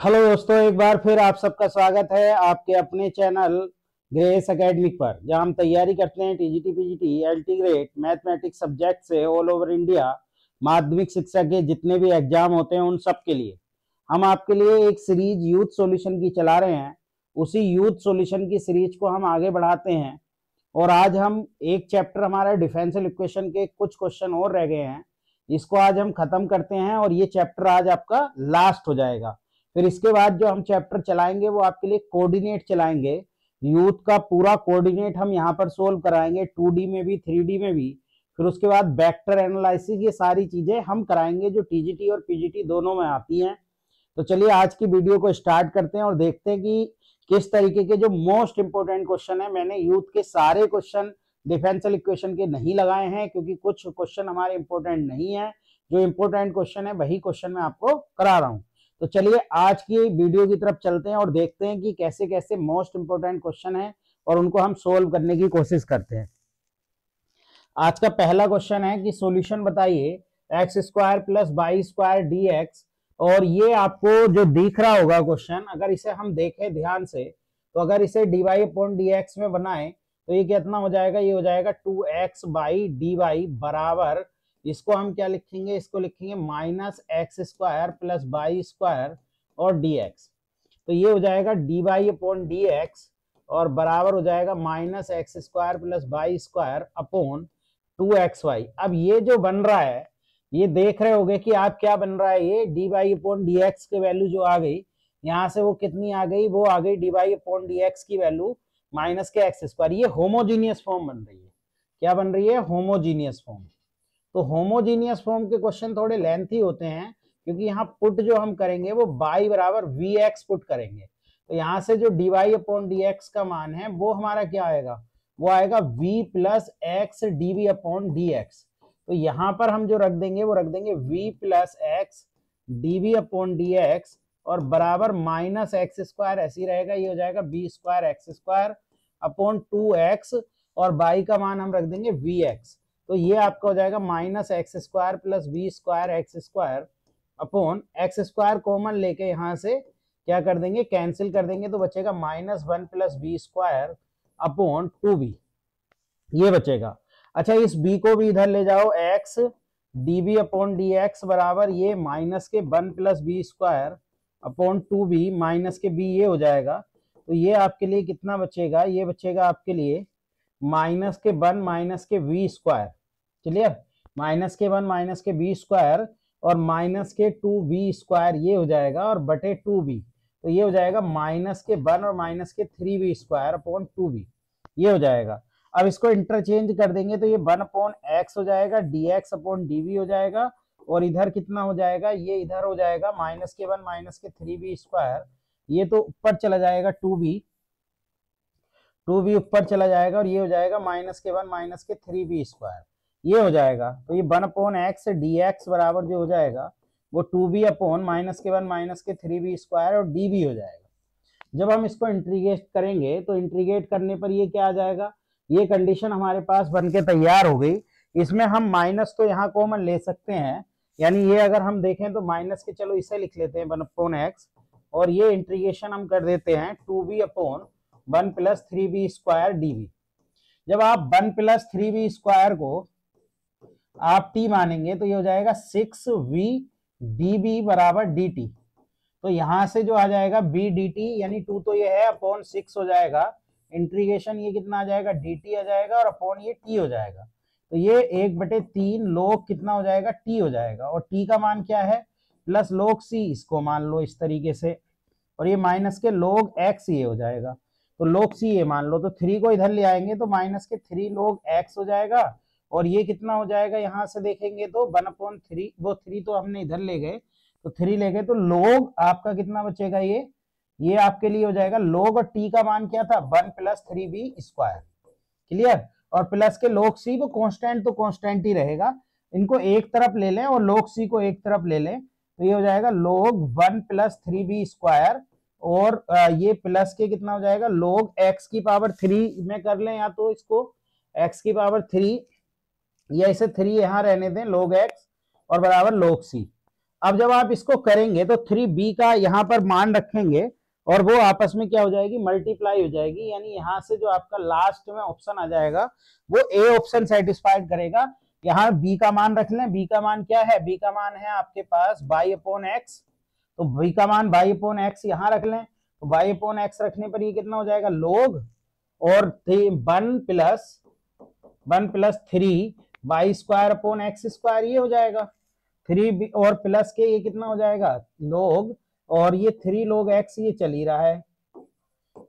Hello दोस्तों, एक बार फिर आप सबका स्वागत है आपके अपने चैनल ग्रेस एकेडमिक पर, जहां हम तैयारी करते हैं TGT PGT LT grade mathematics subject से ऑल ओवर इंडिया माध्यमिक शिक्षा के जितने भी एग्जाम होते हैं उन सब के लिए हम आपके लिए एक सीरीज यूथ सॉल्यूशन की चला रहे हैं। उसी यूथ सॉल्यूशन की सीरीज को हम आगे बढ़ाते हैं और आज हम एक चैप्टर हमारा डिफरेंशियल इक्वेशन के कुछ क्वेश्चन और रह गए हैं, इसको आज हम खत्म करते हैं और ये चैप्टर आज आपका लास्ट हो जाएगा। फिर इसके बाद जो हम चैप्टर चलाएंगे वो आपके लिए कोऑर्डिनेट चलाएंगे। यूथ का पूरा कोऑर्डिनेट हम यहाँ पर सोल्व कराएंगे, 2D में भी 3D में भी। फिर उसके बाद वेक्टर एनालिसिस, ये सारी चीजें हम कराएंगे जो टीजीटी और पीजीटी दोनों में आती हैं। तो चलिए आज की वीडियो को स्टार्ट करते हैं और देखते हैं कि किस तरीके के जो मोस्ट इंपोर्टेंट क्वेश्चन है। मैंने यूथ के सारे क्वेश्चन डिफरेंशियल इक्वेशन के नहीं लगाए हैं क्योंकि कुछ क्वेश्चन हमारे इंपोर्टेंट नहीं है। जो इंपोर्टेंट क्वेश्चन है वही क्वेश्चन मैं आपको करा रहा हूँ। तो चलिए आज की वीडियो की तरफ चलते हैं और देखते हैं कि कैसे कैसे मोस्ट इंपोर्टेंट क्वेश्चन है और उनको हम सोल्व करने की कोशिश करते हैं। आज का पहला क्वेश्चन है कि सॉल्यूशन बताइए x square plus y square d x. और ये आपको जो दिख रहा होगा क्वेश्चन, अगर इसे हम देखें ध्यान से तो अगर इसे d y upon d x में बनाए तो ये कितना हो जाएगा, ये हो जाएगा 2x बाई डी वाई बराबर, इसको हम क्या लिखेंगे, इसको लिखेंगे minus x square plus y square और डी एक्स। तो ये हो जाएगा d y upon d x और बराबर हो जाएगा minus x square plus y square upon 2xy। अब ये जो बन रहा है, ये देख रहे होगे कि आप क्या बन रहा है, ये d y upon d x की वैल्यू जो आ गई यहाँ से वो कितनी आ गई, वो आ गई d y upon d x की वैल्यू माइनस के एक्स स्क्वायर। ये होमोजीनियस फॉर्म बन रही है। क्या बन रही है? Homogeneous form. तो होमोजीनियस फॉर्म के क्वेश्चन थोड़े लेंथी होते हैं क्योंकि यहाँ पुट जो हम करेंगे वो y बराबर वी एक्स पुट करेंगे। तो यहाँ से जो d y upon d x का मान है वो हमारा क्या आएगा, वो आएगा v plus x d v upon d x. तो यहाँ पर हम जो रख देंगे वो रख देंगे v plus x d v upon d x और बराबर माइनस एक्स स्क्वायर ऐसी रहेगा, ये हो जाएगा b square x square upon 2x और y का मान हम रख देंगे vx। तो ये आपका हो जाएगा minus x square plus v square x square upon x square common लेके यहाँ से क्या कर देंगे, कैंसिल कर देंगे, तो बचेगा minus 1 plus b square upon 2b, ये बचेगा। अच्छा, इस b को भी इधर ले जाओ, x d b upon d x बराबर ये माइनस के 1 plus b square upon 2b minus के b, ये हो जाएगा। तो ये आपके लिए कितना बचेगा, ये बचेगा आपके लिए माइनस के 1 माइनस के v स्क्वायर, क्लियर, माइनस के 1 माइनस के b स्क्वायर और माइनस के 2b स्क्वायर, ये हो जाएगा और बटे 2b। तो ये हो जाएगा माइनस के 1 और माइनस के 3b स्क्वायर अपॉन 2b, ये हो जाएगा। अब इसको इंटरचेंज कर देंगे तो ये 1 अपॉन एक्स हो जाएगा, d x upon d v हो जाएगा और इधर कितना हो जाएगा, ये इधर हो जाएगा माइनस के 1 माइनस के 3b स्क्वायर, ये तो ऊपर चला जाएगा 2b ऊपर चला जाएगा और ये हो जाएगा माइनस के 1 माइनस के 3b स्क्वायर, ये हो जाएगा। तो ये 1 अपॉन एक्स डी एक्स बराबर जो हो जाएगा वो 2b अपॉन माइनस के 1 माइनस के 3b स्क्वायर और डी हो जाएगा। जब हम इसको इंटीग्रेट करेंगे तो इंटीग्रेट करने पर ये क्या आ जाएगा, ये कंडीशन हमारे पास बनके तैयार हो गई। इसमें हम माइनस तो यहाँ कॉमन ले सकते हैं, यानी ये अगर हम देखें तो माइनस के, चलो इसे लिख लेते हैं 1 अपॉन एक्स और ये इंटीग्रेशन हम कर देते हैं 2b upon 1 plus 3b square D. जब आप 1 प्लस 3b स्क्वायर को आप t मानेंगे तो ये हो जाएगा 6v db बराबर dt। तो यहां से जो आ जाएगा b dt यानी 2 तो ये है अपॉन 6 हो जाएगा, इंटीग्रेशन ये कितना आ जाएगा dt आ जाएगा और अपॉन ये t हो जाएगा। तो ये 1/3 log कितना हो जाएगा, t हो जाएगा और t का मान क्या है प्लस log c, इसको मान लो इस तरीके से, और ये माइनस के log x ये हो जाएगा। तो log c ये मान लो, तो 3 को इधर ले आएंगे तो माइनस के 3 log x हो जाएगा और ये कितना हो जाएगा, यहां से देखेंगे तो 1/3, वो 3 तो हमने इधर ले गए तो 3 ले गए तो log आपका कितना बचेगा, ये आपके लिए हो जाएगा log, और t का मान क्या था 1 प्लस 3b स्क्वायर, क्लियर, और प्लस के log c, वो कांस्टेंट तो कांस्टेंट ही रहेगा, इनको एक तरफ ले लें और log c को एक तरफ ले लें तो ये हो जाएगा log 1 प्लस 3b स्क्वायर और ये प्लस के कितना हो जाएगा log x की पावर 3 में कर लें, या तो इसको x की पावर 3 या इसे 3 यहां रहने दें log x और बराबर log c। अब जब आप इसको करेंगे तो 3b का यहाँ पर मान रखेंगे और वो आपस में क्या हो जाएगी, मल्टीप्लाई हो जाएगी, यानी यहाँ से जो आपका लास्ट में ऑप्शन आ जाएगा वो ए ऑप्शन सेटिस्फाइड करेगा। यहाँ बी का मान रख लें, बी का मान क्या है, बी का मान है आपके पास बाई अपॉन एक्स, तो बी का मान बाई अपॉन एक्स यहाँ रख लें, तो बाई अपॉन एक्स रखने पर ये कितना हो जाएगा log और 1 plus 3 by square upon x square, ये हो जाएगा 3 और प्लस के ये कितना हो जाएगा log और ये 3 log x ये चल ही रहा है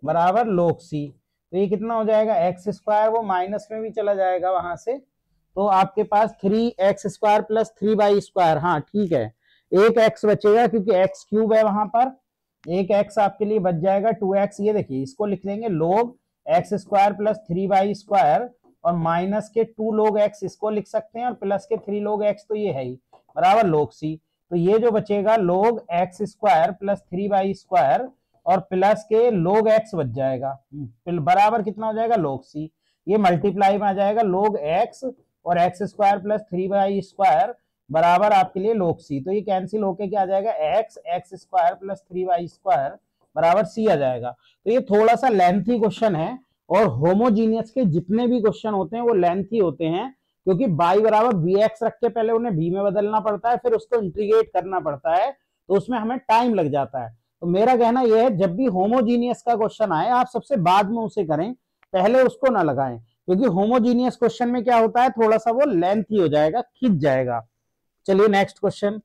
बराबर log c, तो ये कितना हो जाएगा एक्स स्क्वायर, वो माइनस में भी चला जाएगा वहां से, तो आपके पास 3x square plus 3y square, हाँ ठीक है, एक x बचेगा क्योंकि x क्यूब है वहां पर, एक x आपके लिए बच जाएगा 2x, ये देखिए इसको लिख लेंगे log x square plus 3y square और माइनस के 2 log x इसको लिख सकते हैं और प्लस के 3 log x तो ये है ही बराबर log c, तो ये जो बचेगा log x square plus 3y square और प्लस के log x बच जाएगा बराबर कितना हो जाएगा log c, ये मल्टीप्लाई में आ जाएगा log x और x square plus 3y square बराबर आपके लिए log c, तो ये कैंसिल होके क्या आ जाएगा x square plus 3y square बराबर c आ जाएगा। तो ये थोड़ा सा लेंथी क्वेश्चन है और होमोजीनियस के जितने भी क्वेश्चन होते हैं वो लेंथी होते हैं, क्योंकि y बराबर bx रख के पहले उन्हें v में बदलना पड़ता है, फिर उसको इंटीग्रेट करना पड़ता है, तो उसमें हमें टाइम लग जाता है। तो मेरा कहना यह है जब भी होमोजीनियस का क्वेश्चन आए आप सबसे बाद में उसे करें, पहले उसको ना लगाएं, क्योंकि होमोजीनियस क्वेश्चन में क्या होता है थोड़ा सा वो लेंथी हो जाएगा, खिंच जाएगा। चलिए नेक्स्ट क्वेश्चन,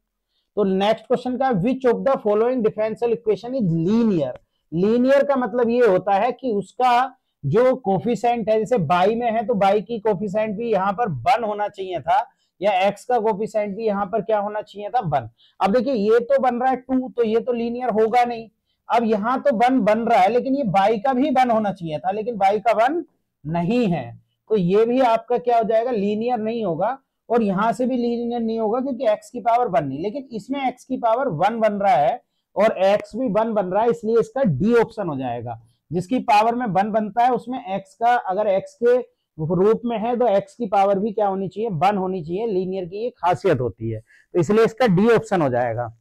तो नेक्स्ट क्वेश्चन का which of the following differential equation is linear. Linear का मतलब ये होता है कि उसका जो कोफिशिएंट है, जैसे बाई में है तो बाई की कोफिशिएंट भी यहाँ पर 1 होना चाहिए था, या एक्स का कोफिशिएंट भी यहाँ पर क्या होना चाहिए था 1। अब देखिए ये तो बन रहा है 2, तो ये तो लीनियर होगा नहीं। अब यहाँ तो 1 बन रहा है लेकिन ये बाई का भी 1 होना चाहिए था, लेकिन बाई का 1 नहीं है, तो ये भी आपका क्या हो जाएगा लीनियर नहीं होगा, और यहां से भी लीनियर नहीं होगा क्योंकि x की पावर 1 नहीं, लेकिन इसमें x की पावर 1 बन रहा है और x भी 1 बन रहा है, इसलिए इसका डी ऑप्शन हो जाएगा। जिसकी पावर में 1 बनता है उसमें x का अगर x के रूप में है तो x की पावर भी क्या होनी चाहिए 1 होनी चाहिए, लीनियर की ये खासियत होती है, तो इसलिए इसका डी ऑप्शन हो जाएगा।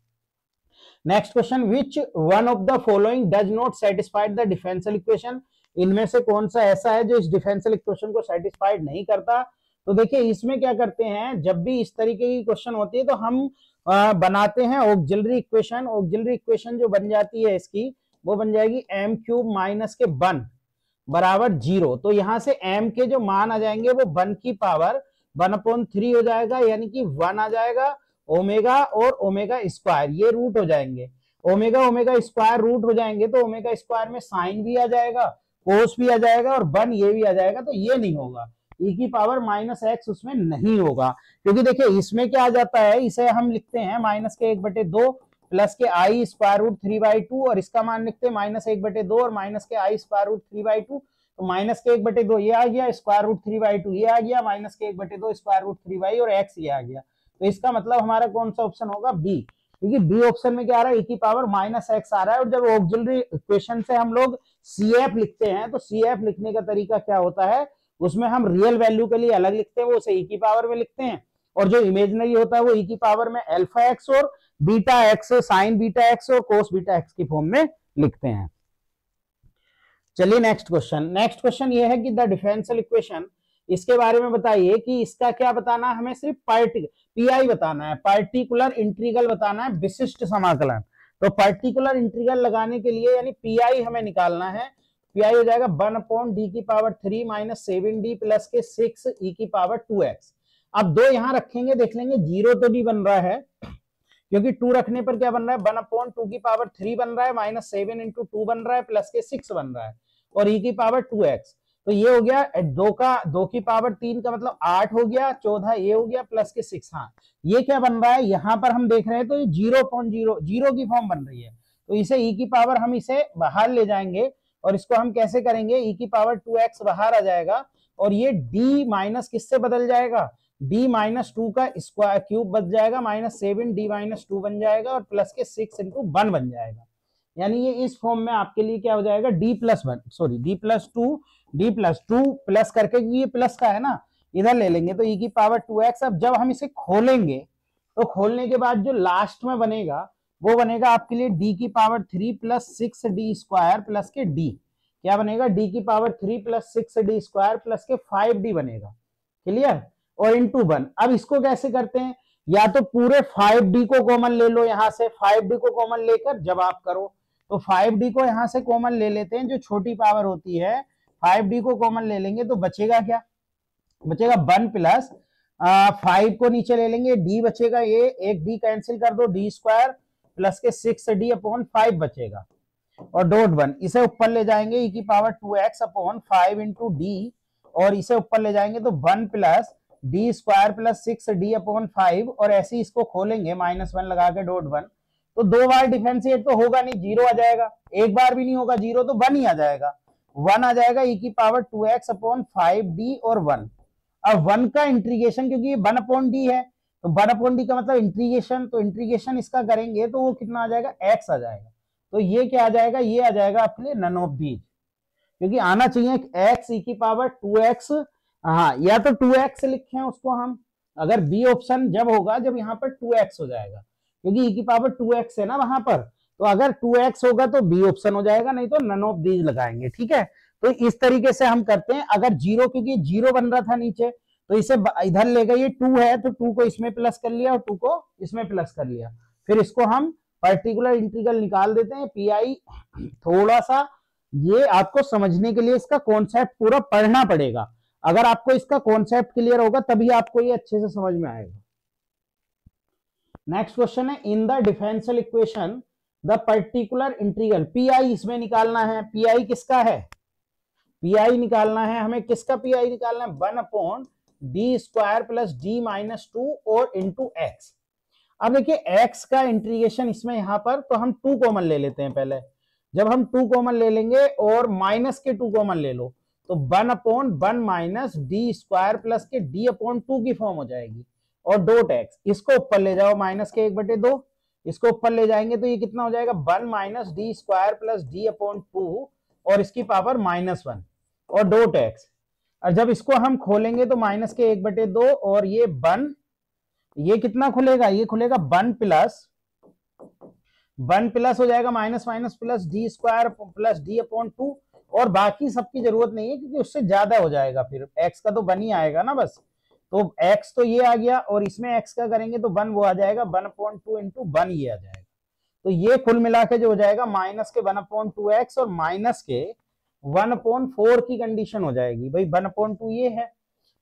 Next question, which one of the following does not satisfied the differential equation. इनमें से कौन सा ऐसा है जो इस डिफरेंशियल इक्वेशन को सेटिस्फाइड नहीं करता। तो देखिए इसमें क्या करते हैं, जब भी इस तरीके की क्वेश्चन होती है तो हम बनाते हैं ऑक्सिलरी इक्वेशन। ऑक्सिलरी इक्वेशन जो बन जाती है इसकी वो बन जाएगी m क्यूब माइनस के 1 बराबर 0। तो यहां से m के जो मान आ जाएंगे वो 1 की पावर 1/3 हो जाएगा, यानी कि 1 आ जाएगा, ओमेगा और ओमेगा स्क्वायर ये रूट हो जाएंगे, ओमेगा ओमेगा स्क्वायर रूट हो जाएंगे, तो ओमेगा स्क्वायर में साइन भी आ जाएगा, कोस भी आ जाएगा और 1 ये भी आ जाएगा, तो ये नहीं होगा, e की पावर -x उसमें नहीं होगा। क्योंकि देखिए इसमें क्या आ जाता है, इसे हम लिखते हैं -1/2 प्लस के i स्क्वायर रूट 3/2 और इसका मान लिखते हैं -1/2 और माइनस के i स्क्वायर रूट 3/2, तो -1/2 ये आ गया, स्क्वायर रूट 3/2 ये आ गया, -1/2 स्क्वायर रूट 3 और x ये आ गया। तो इसका मतलब हमारा कौन सा ऑप्शन होगा बी, क्योंकि बी ऑप्शन में क्या आ रहा है e की पावर -x आ रहा है। और जब ऑक्सिलरी इक्वेशन से हम लोग CF लिखते हैं तो CF लिखने का तरीका क्या होता है, उसमें हम रियल वैल्यू के लिए अलग लिखते हैं, वो उसे e की पावर में लिखते हैं, और जो इमेजिनरी होता है वो e की पावर में अल्फा x और beta x, sign beta x और कोस बीटा x की फॉर्म में लिखते हैं। चलिए नेक्स्ट क्वेश्चन, नेक्स्ट क्वेश्चन ये है कि द डिफरेंशियल इक्वेशन, इसके बारे में बताइए कि इसका क्या बताना है, हमें सिर्फ पीआई बताना है, पार्टिकुलर इंटीग्रल बताना है, विशिष्ट समाकलन। तो पार्टिकुलर इंटीग्रल लगाने के लिए यानी पीआई हमें निकालना है, पीआई हो जाएगा 1/d की पावर 3 माइनस 7d प्लस के 6 e की पावर 2x। अब 2 यहां रखेंगे, देख लेंगे 0 तो नहीं बन रहा है, क्योंकि 2 रखने पर क्या बन रहा है 1/2 की पावर 3 बन रहा है, माइनस 7 इंटू 2 बन रहा है, प्लस के 6 बन रहा है, और e की पावर 2x। तो ये हो गया 2 की पावर 3 का मतलब 8 हो गया, 14 ये हो गया, प्लस के 6। हाँ ये क्या बन रहा है, यहाँ पर हम देख रहे हैं तो ये 0 की फॉर्म बन रही है, तो इसे e की पावर हम इसे बाहर ले जाएंगे, और इसको हम कैसे करेंगे, e की पावर 2x बाहर आ जाएगा, और ये d माइनस किससे बदल जाएगा, d माइनस 2 का स्क्वायर क्यूब बच जाएगा, -7d माइनस 2 बन जाएगा, और प्लस के 6 इंटू 1 बन जाएगा। यानी ये इस फॉर्म में आपके लिए क्या हो जाएगा d प्लस 2 प्लस करके, ये प्लस का है ना, इधर ले लेंगे तो e की पावर 2x। अब जब हम इसे खोलेंगे तो खोलने के बाद जो लास्ट में बनेगा वो बनेगा आपके लिए डी की power 3 plus 6d square plus के डी, क्या बनेगा, डी की power 3 plus 6d square plus के 5d बनेगा, क्लियर, और इंटू 1। अब इसको कैसे करते हैं, या तो पूरे 5d को कॉमन ले लो, यहां से 5d को कॉमन लेकर जब आप करो तो 5d को यहां से कॉमन ले लेते हैं, जो छोटी पावर होती है 5d को कॉमन ले लेंगे तो बचेगा क्या, बचेगा 1 प्लस 5 को नीचे ले लेंगे, डी बचेगा, ये एक डी कैंसिल कर दो, डी स्क्वायर प्लस के 6d अपॉन 5 बचेगा, और डॉट 1 इसे ऊपर ले जाएंगे e की power 2x upon 5 into D, और इसे ऊपर ले जाएंगे तो 1 plus D square plus 6d upon 5, और ऐसे इसको खोलेंगे -1 लगा के डॉट 1, तो 2 बार डिफरेंशिएट तो होगा नहीं, 0 आ जाएगा, एक बार भी नहीं होगा 0, तो 1 ही आ जाएगा, 1 आ जाएगा e की पावर 2x अपॉन 5d और 1। अब 1 का इंटीग्रेशन, क्योंकि ये 1 अपॉन डी है तो 1 अपॉन डी का मतलब इंटीग्रेशन, तो इंटीग्रेशन इसका करेंगे तो वो कितना आ जाएगा, x आ जाएगा, तो ये क्या आ जाएगा, ये आ जाएगा अपने नन ऑफ दीज, क्योंकि आना चाहिए x e की पावर 2x, हाँ, या तो 2x लिखे हैं उसको हम, अगर बी ऑप्शन जब होगा जब यहाँ पर 2x हो जाएगा, क्योंकि e की पावर 2x है ना वहां पर, तो अगर 2x होगा तो बी ऑप्शन हो जाएगा, नहीं तो नन ऑफ दीज लगाएंगे, ठीक है। तो इस तरीके से हम करते हैं, अगर 0, क्योंकि 0 बन रहा था नीचे, तो इसे इधर ले गए, ये 2 है तो 2 को इसमें प्लस कर लिया और 2 को इसमें प्लस कर लिया, फिर इसको हम पर्टिकुलर इंटीग्रल निकाल देते हैं, पीआई। थोड़ा सा ये आपको समझने के लिए इसका कॉन्सेप्ट पूरा पढ़ना पड़ेगा, अगर आपको इसका कॉन्सेप्ट क्लियर होगा तभी आपको ये अच्छे से समझ में आएगा। नेक्स्ट क्वेश्चन है, in the differential equation the particular integral, pi इसमें निकालना है, पीआई किसका है, पीआई निकालना है हमें, किसका पीआई निकालना है, 1 upon D square plus D minus 2 और इंटू एक्स। अब देखिए x का इंटीग्रेशन इसमें यहां पर, तो हम 2 कॉमन ले लेते हैं पहले, जब हम 2 कॉमन ले लेंगे और माइनस के 2 कॉमन ले लो तो 1 upon 1 minus D square plus के डी अपॉन 2 की फॉर्म हो जाएगी, और डॉट एक्स, इसको ऊपर ले जाओ माइनस के 1/2, इसको ऊपर ले जाएंगे तो ये कितना हो जाएगा, 1 minus D square plus D upon 2 और इसकी पावर -1 और डॉट एक्स, और जब इसको हम खोलेंगे तो माइनस के 1/2 और ये 1, ये कितना खुलेगा, ये खुलेगा 1 प्लस हो जाएगा minus minus plus D square plus D upon 2, और बाकी सबकी जरूरत नहीं है क्योंकि उससे ज्यादा हो जाएगा, फिर x का तो 1 ही आएगा ना बस, तो x तो ये आ गया और इसमें x का करेंगे तो 1 वो आ जाएगा, 1/2 इंटू 1 ये आ जाएगा, तो ये कुल मिला के जो हो जाएगा माइनस के 1/2x और माइनस के 1/4 की कंडीशन हो जाएगी, भाई 1/2 ये है,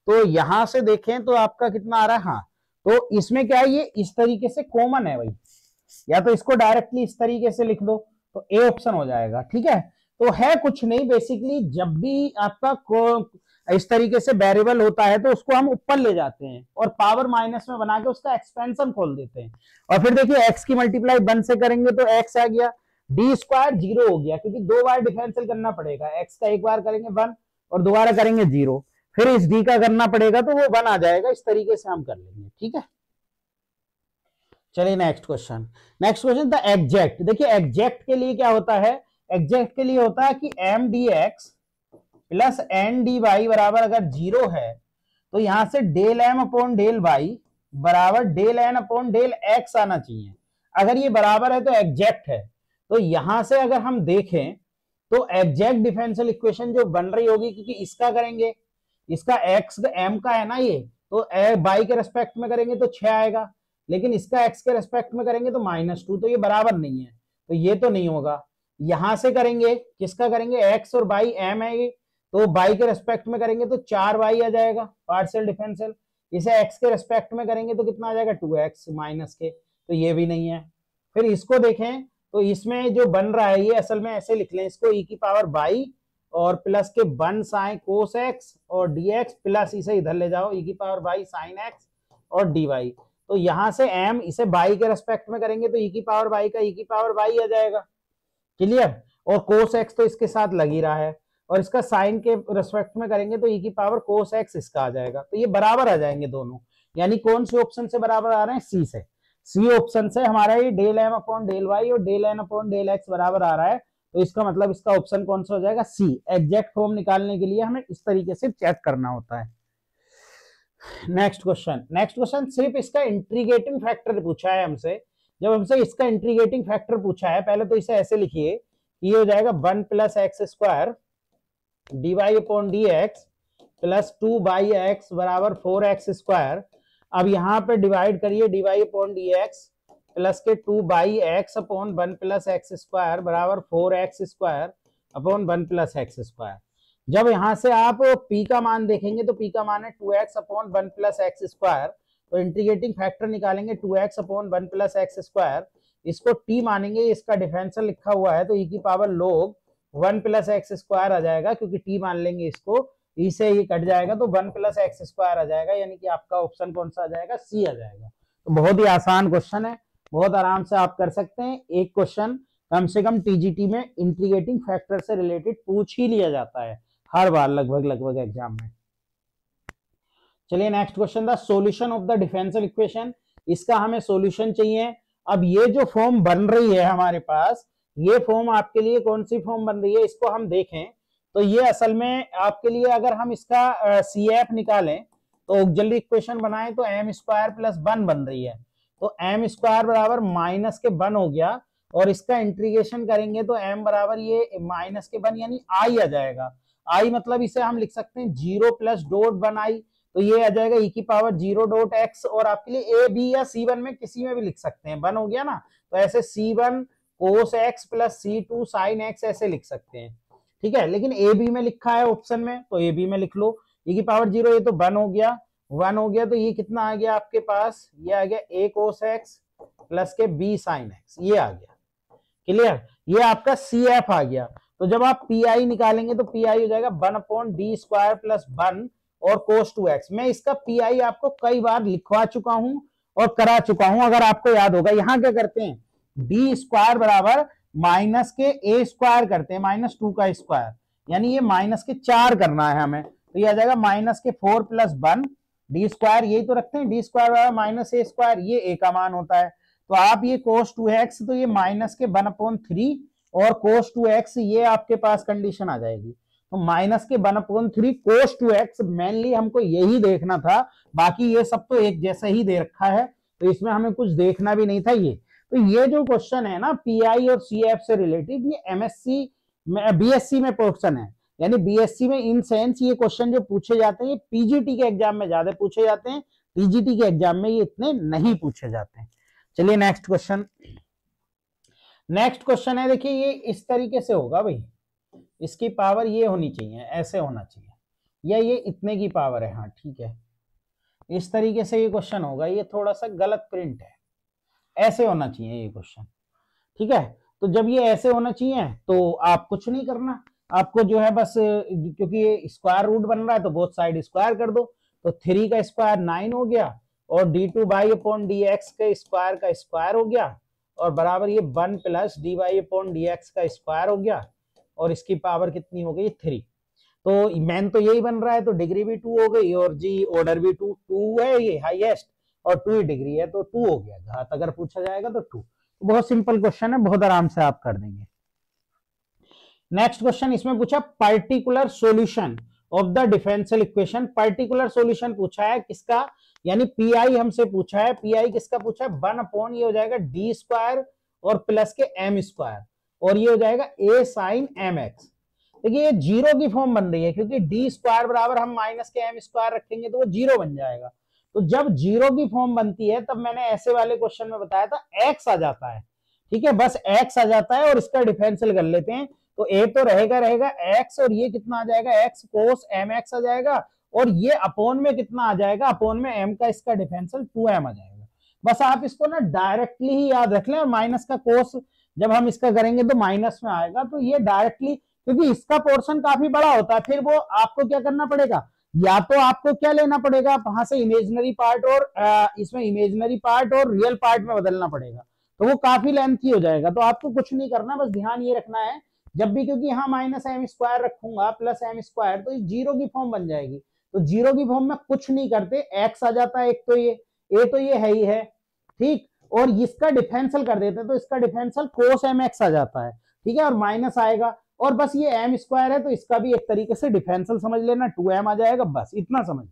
तो यहां से देखें तो आपका कितना आ रहा है, हाँ, तो इसमें क्या है, ये इस तरीके से कॉमन है भाई, या तो इसको डायरेक्टली इस तरीके से लिख दो तो ए ऑप्शन हो जाएगा, ठीक है। तो है कुछ नहीं, बेसिकली जब भी आपका इस तरीके से वेरिएबल होता है तो उसको हम ऊपर ले जाते हैं और पावर माइनस में बना के उसका एक्सपेंशन खोल देते हैं, और फिर देखिए x की मल्टीप्लाई 1 से करेंगे तो x आ गया, डी स्क्वायर 0 हो गया, क्योंकि 2 बार डिफरेंशियल करना पड़ेगा, x का एक बार करेंगे 1 और दोबारा करेंगे 0, फिर इस डी का करना पड़ेगा तो वो 1 आ जाएगा, इस तरीके से हम कर लेंगे, ठीक है। चलिए नेक्स्ट क्वेश्चन द एग्जैक्ट, देखिए एग्जैक्ट के लिए क्या होता है, एग्जैक्ट के लिए होता है कि M d x plus N d y बराबर अगर 0 है तो यहां से del M upon del y बराबर del N upon del x आना चाहिए, अगर ये बराबर है तो एग्जैक्ट है, तो यहां से अगर हम देखें तो एग्जैक्ट डिफरेंशियल इक्वेशन जो बन रही होगी, क्योंकि इसका करेंगे, इसका एक्स एम का है ना ये, तो वाई के रेस्पेक्ट में करेंगे तो 6 आएगा, लेकिन इसका x के रेस्पेक्ट में करेंगे तो -2, तो ये बराबर नहीं है, तो ये तो नहीं होगा। यहां से करेंगे, किसका करेंगे, x और y m है ये, तो y के रेस्पेक्ट में करेंगे तो 4y आ जाएगा पार्शियल डिफरेंशियल, इसे x के रेस्पेक्ट में करेंगे तो कितना आ जाएगा 2x माइनस के, तो ये भी नहीं है। फिर इसको देखें तो इसमें जो बन रहा है ये असल में ऐसे लिख लें इसको, e की पावर y और प्लस के 1 साइन कोस x और dx प्लस इसे इधर ले जाओ e की पावर y साइन x और dy, तो यहां से m इसे y के रेस्पेक्ट में करेंगे तो e की पावर y का e की पावर y आ जाएगा, क्लियर, और कोस x तो इसके साथ लग ही रहा है, और इसका साइन के रेस्पेक्ट में करेंगे तो e की पावर कोस x इसका आ जाएगा, तो ये बराबर आ जाएंगे दोनों, यानी कौन से ऑप्शन से बराबर आ रहे हैं, सी से, सी ऑप्शन से हमारा ये del M upon del y और del N upon del x बराबर आ रहा है, तो इसका मतलब इसका ऑप्शन कौन सा हो जाएगा, सी। एग्जैक्ट फॉर्म निकालने के लिए हमें इस तरीके से चेक करना होता है। नेक्स्ट क्वेश्चन सिर्फ इसका इंटीग्रेटिंग फैक्टर पूछा है हमसे। जब हमसे इसका इंटीग्रेटिंग फैक्टर पूछा है, पहले तो इसे ऐसे लिखिए, ये हो जाएगा 1 plus x square dy upon d x plus 2 by x बराबर 4x स्क्वायर। अब यहाँ पे डिवाइड करिए, dy upon d x plus के 2 by x upon 1 plus x square बराबर 4x square upon 1 plus x square. जब यहां से आप p का मान देखेंगे तो p का मान है 2x upon 1 plus x square, तो इंटीग्रेटिंग फैक्टर निकालेंगे 2x upon 1 plus x square, इसको t मानेंगे, इसका डिफरेंशियल लिखा हुआ है तो e की power log 1 plus x square आ जाएगा, क्योंकि t मान लेंगे इसको, e से ये कट जाएगा तो 1 प्लस एक्स स्क्वायर आ जाएगा, यानी कि आपका ऑप्शन कौन सा आ जाएगा, सी आ जाएगा। तो बहुत ही आसान क्वेश्चन है, बहुत आराम से आप कर सकते हैं। एक क्वेश्चन कम से कम टीजीटी में इंटीग्रेटिंग फैक्टर से रिलेटेड पूछ ही लिया जाता है हर बार लगभग एग्जाम में। चलिए next question, the solution of the differential equation, इसका हमें सॉल्यूशन चाहिए। अब ये जो फॉर्म बन रही है हमारे पास, ये फॉर्म आपके लिए कौन सी फॉर्म बन रही है, इसको हम देखें तो ये असल में आपके लिए, अगर हम इसका CF निकालें तो ऑक्सिलरी इक्वेशन बनाएं तो m स्क्वायर प्लस 1 बन रही है, तो m स्क्वायर बराबर माइनस के 1 हो गया, और इसका इंटीग्रेशन करेंगे तो m बराबर ये माइनस के 1 यानी i आ जाएगा। i मतलब इसे हम लिख सकते हैं 0 प्लस डॉट 1i, तो ये आ जाएगा e की पावर 0 डॉट x, और आपके लिए a b या c1 में किसी में भी लिख सकते हैं, 1 हो गया ना, तो ऐसे c1 cos x plus c2 sin x ऐसे लिख सकते हैं, ठीक है। लेकिन ए बी में लिखा है ऑप्शन में, तो ए बी में लिख लो, e की पावर 0, ये तो 1 हो गया, 1 हो गया, तो ये कितना आ गया आपके पास, ये आ गया a cos x प्लस के b sin x, ये आ गया, क्लियर, ये आपका CF आ गया। तो जब आप PI निकालेंगे तो PI हो जाएगा 1 अपॉन डी स्क्वायर प्लस 1 और cos 2x। मैं इसका PI आपको कई बार लिखवा चुका हूं और करा चुका हूं, अगर आपको याद होगा। यहां क्या करते हैं, डी स्क्वायर बराबर माइनस के a स्क्वायर करते हैं, -2 का स्क्वायर, यानी ये माइनस के 4 करना है हमें, तो ये आ जाएगा माइनस के 4 प्लस 1 डी स्क्वायर, यही तो रखते हैं, डी स्क्वायर बराबर माइनस a स्क्वायर, ये a का मान होता है। तो आप ये cos 2x, तो ये माइनस के 1 अपॉन 3 और cos 2x, ये आपके पास कंडीशन आ जाएगी, तो माइनस के 1 अपॉन 3 cos 2x, मेनली हमको यही देखना था, बाकी ये सब तो एक जैसा ही दे रखा है, तो इसमें हमें कुछ देखना भी नहीं था। ये तो ये जो क्वेश्चन है ना PI और CF से रिलेटेड, ये MSc में BSc में क्वेश्चन है, यानी BSc में इन सेंस ये क्वेश्चन जो पूछे जाते हैं, ये PGT के एग्जाम में ज्यादा पूछे जाते हैं, TGT के एग्जाम में ये इतने नहीं पूछे जाते हैं। चलिए नेक्स्ट क्वेश्चन है, देखिए ये इस तरीके से होगा भाई, इसकी पावर ये होनी चाहिए, ऐसे होना चाहिए, या ये इतने की पावर है, हाँ ठीक है, इस तरीके से ये क्वेश्चन होगा, ये थोड़ा सा गलत प्रिंट है, ऐसे होना चाहिए ये क्वेश्चन, ठीक है। तो जब ये ऐसे होना चाहिए तो आप कुछ नहीं करना, आपको जो है बस, क्योंकि ये स्क्वायर रूट बन रहा है तो बोथ साइड स्क्वायर कर दो, तो 3 का स्क्वायर 9 हो गया, और d2 y upon d x के स्क्वायर का स्क्वायर हो गया, और बराबर ये 1 plus d y upon d x का स्क्वायर हो गया, और इसकी पावर कितनी हो गई 3। तो मेन तो यही बन रहा है, तो डिग्री भी 2 हो गई, और जी ऑर्डर भी 2 है, ये हाईएस्ट, और 2 ही डिग्री है, तो 2 हो गया, घात अगर पूछा जाएगा तो 2। तो बहुत सिंपल क्वेश्चन है, बहुत आराम से आप कर देंगे। नेक्स्ट क्वेश्चन, इसमें पूछा particular solution of the differential equation, particular solution पूछा है किसका, यानी PI हमसे पूछा है, PI किसका पूछा है, 1 अपॉन ये हो जाएगा डी स्क्वायर और प्लस के m स्क्वायर, और ये हो जाएगा a साइन mx। देखिए ये 0 की फॉर्म बन रही है, क्योंकि डी स्क्वायर बराबर हम माइनस के m स्क्वायर रखेंगे तो वो 0 बन जाएगा, तो जब 0 की फॉर्म बनती है तब मैंने ऐसे वाले क्वेश्चन में बताया था x आ जाता है, ठीक है, बस x आ जाता है, और इसका डिफरेंशियल कर लेते हैं, तो a तो रहेगा x, और ये कितना आ जाएगा x cos mx आ जाएगा, और ये अपोन में कितना आ जाएगा, अपोन में m का इसका डिफरेंशियल 2m आ जाएगा। बस आप इसको ना डायरेक्टली ही याद रख लें, और माइनस का कोस जब हम इसका करेंगे तो माइनस में आएगा, तो ये डायरेक्टली, क्योंकि इसका पोर्शन काफी बड़ा होता है, फिर वो आपको क्या करना पड़ेगा, या तो आपको क्या लेना पड़ेगा वहां से इमेजिनरी पार्ट, और इसमें इमेजिनरी पार्ट और रियल पार्ट में बदलना पड़ेगा, तो वो काफी लेंथी हो जाएगा। तो आपको कुछ नहीं करना, बस ध्यान ये रखना है जब भी, क्योंकि यहाँ माइनस m स्क्वायर रखूंगा प्लस m स्क्वायर, तो 0 की फॉर्म बन जाएगी, तो 0 की फॉर्म में कुछ नहीं करते, x आ जाता है, एक तो ये a तो ये है ही है, ठीक, और इसका डिफरेंशियल कर देते हैं, तो इसका डिफरेंशियल cos mx आ जाता है, ठीक है, और माइनस आएगा, और बस ये m स्क्वायर है, तो इसका भी एक तरीके से डिफरेंशियल समझ लेना, 2m आ जाएगा, बस इतना समझ,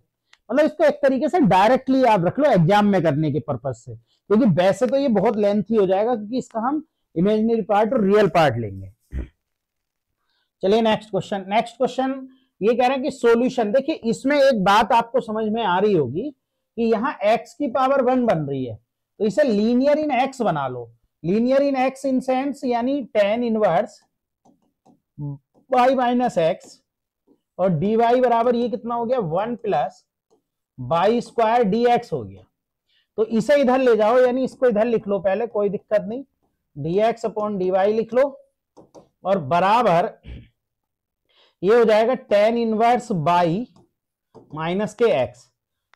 मतलब इसको एक तरीके से डायरेक्टली याद रख लो एग्जाम में करने के पर्पज से, क्योंकि वैसे तो ये बहुत लेंथी हो जाएगा, क्योंकि इसका हम इमेजिनरी पार्ट और रियल पार्ट लेंगे। चलिए नेक्स्ट क्वेश्चन ये कह रहे हैं कि सॉल्यूशन, देखिए इसमें एक बात आपको समझ में आ रही होगी कि यहाँ x की पावर 1 बन रही है, तो इसे लीनियर इन x बना लो। Linear in x in sense यानी tan inverse y minus x और dy बराबर ये कितना हो गया 1 प्लस बाई स्क्वायर dx हो गया। तो इसे इधर ले जाओ, यानी इसको इधर लिख लो पहले, कोई दिक्कत नहीं, dx अपॉन dy लिख लो और बराबर ये हो जाएगा tan इनवर्स बाई माइनस के x,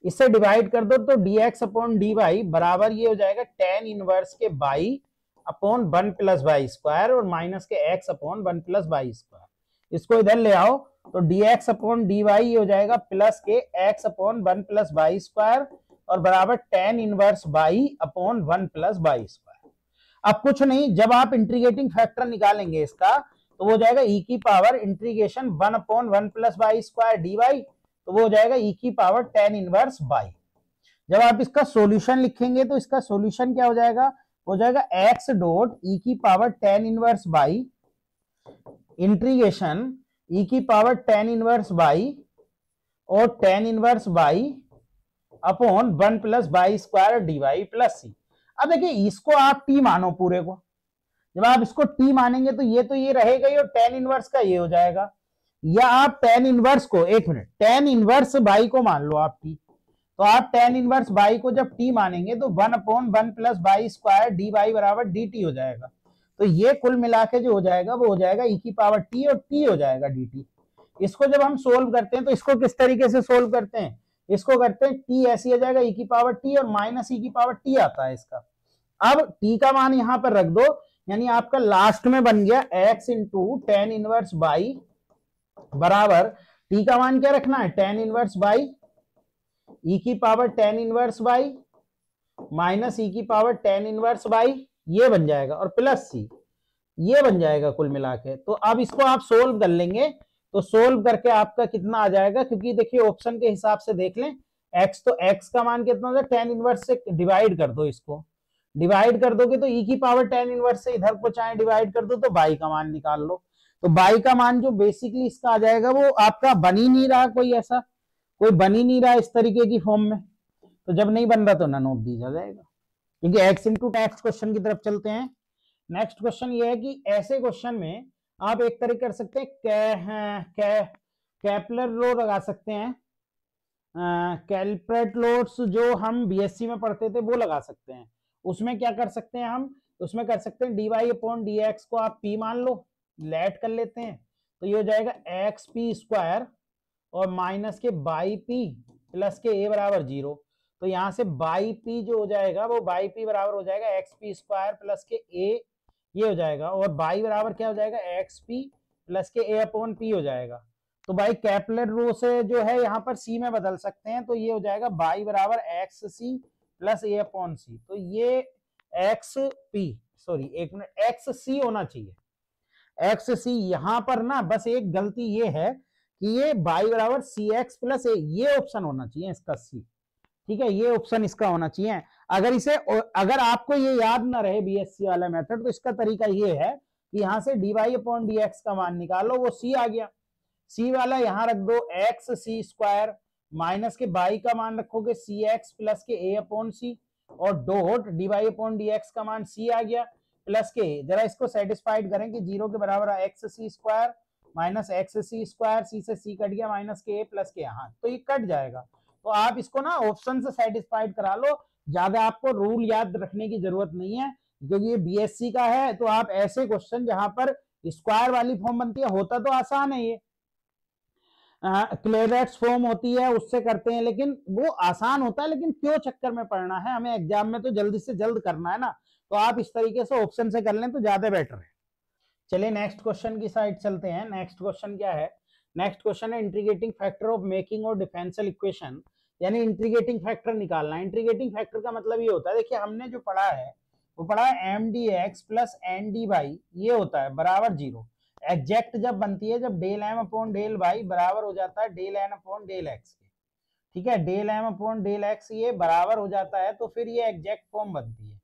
इससे डिवाइड कर दो तो dx अपॉन dy बराबर ये हो जाएगा tan इनवर्स के by upon 1 plus by square और माइनस के x upon 1 plus by square. इसको इधर ले आओ तो dx अपॉन dy ये हो जाएगा प्लस के x upon 1 plus by square और बराबर tan inverse by upon 1 plus by square. अब कुछ नहीं, जब आप इंटीग्रेटिंग फैक्टर निकालेंगे इसका तो वो हो जाएगा e की power integration 1 upon 1 plus by square dy, तो वो हो जाएगा e की पावर tan इनवर्स बाई। जब आप इसका सॉल्यूशन लिखेंगे तो इसका सॉल्यूशन क्या हो जाएगा, हो जाएगा x डॉट e की power tan inverse by integration e की पावर tan इनवर्स बाई और tan inverse by upon 1 plus by square dy plus c। अब देखिए इसको आप t मानो पूरे को, जब आप इसको t मानेंगे तो ये रहेगा ही और tan इनवर्स का ये हो जाएगा, या आप tan इनवर्स को एक मिनट tan इनवर्स बाई को मान लो आप t, तो आप tan इनवर्स बाई को जब t मानेंगे तो 1 upon 1 plus by square dy बराबर dt हो जाएगा। तो ये कुल मिला के जो हो जाएगा वो हो जाएगा e की पावर t और t हो जाएगा dt। इसको जब हम सोल्व करते हैं तो इसको किस तरीके से सोल्व करते हैं, इसको करते हैं t ऐसी आ जाएगा e की पावर t और माइनस e की पावर t आता है इसका। अब t का मान यहां पर रख दो, यानी आपका लास्ट में बन गया x into tan inverse by बराबर t का मान क्या रखना है tan इनवर्स बाई e की power tan inverse by minus e की पावर tan इनवर्स बाई ये बन जाएगा और प्लस c ये बन जाएगा कुल मिला के। तो अब इसको आप सोल्व कर लेंगे तो सोल्व करके आपका कितना आ जाएगा, क्योंकि देखिए ऑप्शन के हिसाब से देख लें x, तो x का मान कितना होगा tan इनवर्स से डिवाइड कर दो, इसको डिवाइड कर दोगे तो e की पावर tan इनवर्स से इधर को चाहे डिवाइड कर दो तो बाई का मान निकाल लो। तो बाई का मान जो बेसिकली इसका आ जाएगा वो आपका बन ही नहीं रहा, कोई बन ही नहीं रहा इस तरीके की फॉर्म में, तो जब नहीं बन रहा तो नन ऑफ दीज आ जाएगा, क्योंकि x इंटू नेक्स्ट क्वेश्चन की तरफ चलते हैं। नेक्स्ट क्वेश्चन ये है कि ऐसे क्वेश्चन में आप एक तरह कर सकते हैं कैपलर लॉ लगा सकते हैं, कैलकुलेट लॉस जो हम बीएससी में पढ़ते थे वो लगा सकते हैं। उसमें क्या कर सकते हैं हम, उसमें कर सकते हैं dy अपॉन dx को आप p मान लो, लेट कर लेते हैं तो ये हो जाएगा एक्स पी स्क्वायर और माइनस के बाई पी प्लस के a बराबर 0। तो यहां से बाई पी जो हो जाएगा वो बाई पी बराबर हो जाएगा एक्स पी स्क्वायर प्लस के a ये हो जाएगा, और बाई बराबर क्या हो जाएगा एक्स पी प्लस के a अपॉन पी हो जाएगा। तो बाई कैपलर रो से जो है यहाँ पर c में बदल सकते हैं, तो ये हो जाएगा बाई बराबर x c plus a upon c. तो ये एक्स पी सॉरी एक मिनट एक्स सी होना चाहिए, एक्स सी। यहां पर ना बस एक गलती ये है कि ये बाई बराबर सी एक्स प्लस ए, ये ऑप्शन होना चाहिए इसका सी, ठीक है, ये ऑप्शन इसका होना चाहिए। अगर आपको ये याद ना रहे बीएससी वाला मेथड तो इसका तरीका ये है कि यहां से dy अपॉन dx का मान निकालो, वो c आ गया, c वाला यहां रख दो एक्स सी स्क्वायर माइनस के बाई का मान रखोगे सी एक्स प्लस के a अपॉन सी और डॉट dy अपॉन dx का मान c आ गया प्लस के, जरा इसको सेटिस्फाइड करें कि 0 के बराबर एक्स सी स्क्वायर माइनस एक्स सी स्क्वायर, सी से c कट गया माइनस के a प्लस के, हाँ तो ये कट जाएगा। तो आप इसको ना ऑप्शन से सेटिस्फाइड करा लो, ज्यादा आपको रूल याद रखने की जरूरत नहीं है, क्योंकि ये बीएससी का है। तो आप ऐसे क्वेश्चन जहां पर स्क्वायर वाली फॉर्म बनती है, होता तो आसान है ये क्लेरेट्स फॉर्म होती है उससे करते हैं, लेकिन वो आसान होता है, लेकिन क्यों चक्कर में पड़ना है, हमें एग्जाम में तो जल्दी से जल्द करना है ना, तो आप इस तरीके से ऑप्शन से कर लें तो ज्यादा बेटर है। चलिए नेक्स्ट क्वेश्चन की साइड चलते हैं। नेक्स्ट क्वेश्चन क्या है, नेक्स्ट क्वेश्चन है इंटीग्रेटिंग फैक्टर ऑफ मेकिंग और डिफरेंशियल इक्वेशन, यानी इंटीग्रेटिंग फैक्टर निकालना है। इंटीग्रेटिंग फैक्टर का मतलब ये होता है, देखिए हमने जो पढ़ा है वो पढ़ा है m d x plus N d y, ये होता है बराबर 0। एग्जैक्ट जब बनती है जब del M upon del y बराबर हो जाता है del N upon del x के, ठीक है, del M upon del x ये बराबर हो जाता है, तो फिर ये एग्जैक्ट फॉर्म बनती है।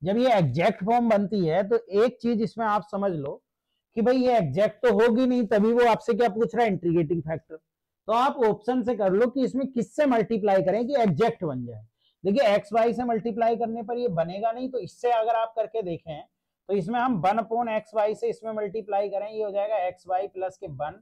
जब ये एग्जैक्ट फॉर्म बनती है तो एक चीज इसमें आप समझ लो कि भाई ये एग्जैक्ट तो होगी नहीं, तभी वो आपसे क्या पूछ रहा है, इंटीग्रेटिंग फैक्टर। तो आप ऑप्शन से कर लो कि इसमें किससे मल्टीप्लाई करें कि एग्जैक्ट बन जाए। देखिए एक्स वाई से मल्टीप्लाई करने पर ये बनेगा नहीं, तो इससे अगर आप करके देखें तो इसमें हम 1 अपॉन एक्स वाई से इसमें मल्टीप्लाई करें, ये हो जाएगा एक्स वाई प्लस के 1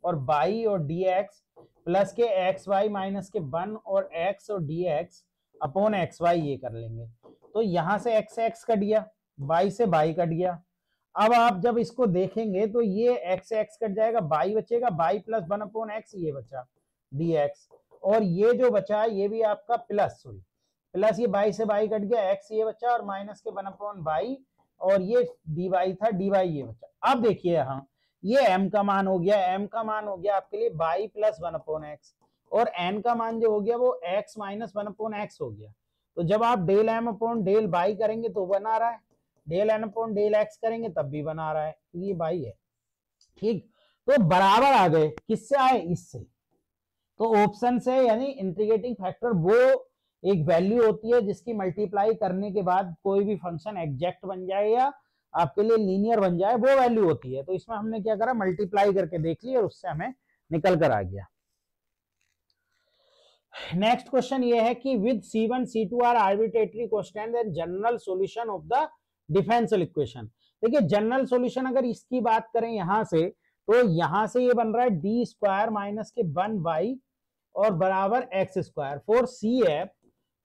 और बाई और डी एक्स प्लस के एक्स वाई माइनस के 1 और एक्स और d x upon x y, ये कर लेंगे। तो यहां से एक्स एक्स कट गया, बाई से बाई कट गया। अब आप जब इसको देखेंगे तो ये एक्स एक्स कट जाएगा, बाई बचेगा, बाई प्लस 1 अपॉन एक्स ये बचा डी एक्स, और ये जो बचा ये भी आपका प्लस ये बाई से बाई कट गया, एक्स ये बचा और माइनस के 1 अपॉन बाई, और ये डी वाई था, डी वाई ये बचा। अब देखिए यहाँ ये m का मान हो गया, m का मान हो गया आपके लिए बाई प्लस 1 अपॉन एक्स, और n का मान जो हो गया वो x माइनस 1 अपॉन एक्स हो गया। तो जब आप del m upon del y करेंगे तो बना रहा है, del n upon del x करेंगे तब भी बना रहा है, ये बाई है। ठीक, तो बराबर आ गए, किससे आए, इससे। तो ऑप्शन से, यानी इंटीग्रेटिंग फैक्टर वो एक वैल्यू होती है जिसकी मल्टीप्लाई करने के बाद कोई भी फंक्शन एग्जैक्ट बन जाए या आपके लिए लीनियर बन जाए, वो वैल्यू होती है। तो इसमें हमने क्या करा, मल्टीप्लाई करके देख लिया और उससे हमें निकल कर आ गया। नेक्स्ट क्वेश्चन ये है कि with C1 C2 are arbitrary constant and general solution of the differential equation. देखिए जनरल सॉल्यूशन अगर इसकी बात करें यहां से, तो यहां से ये बन रहा है डी स्क्वायर माइनस के 1 बाई और बराबर x square. For CF,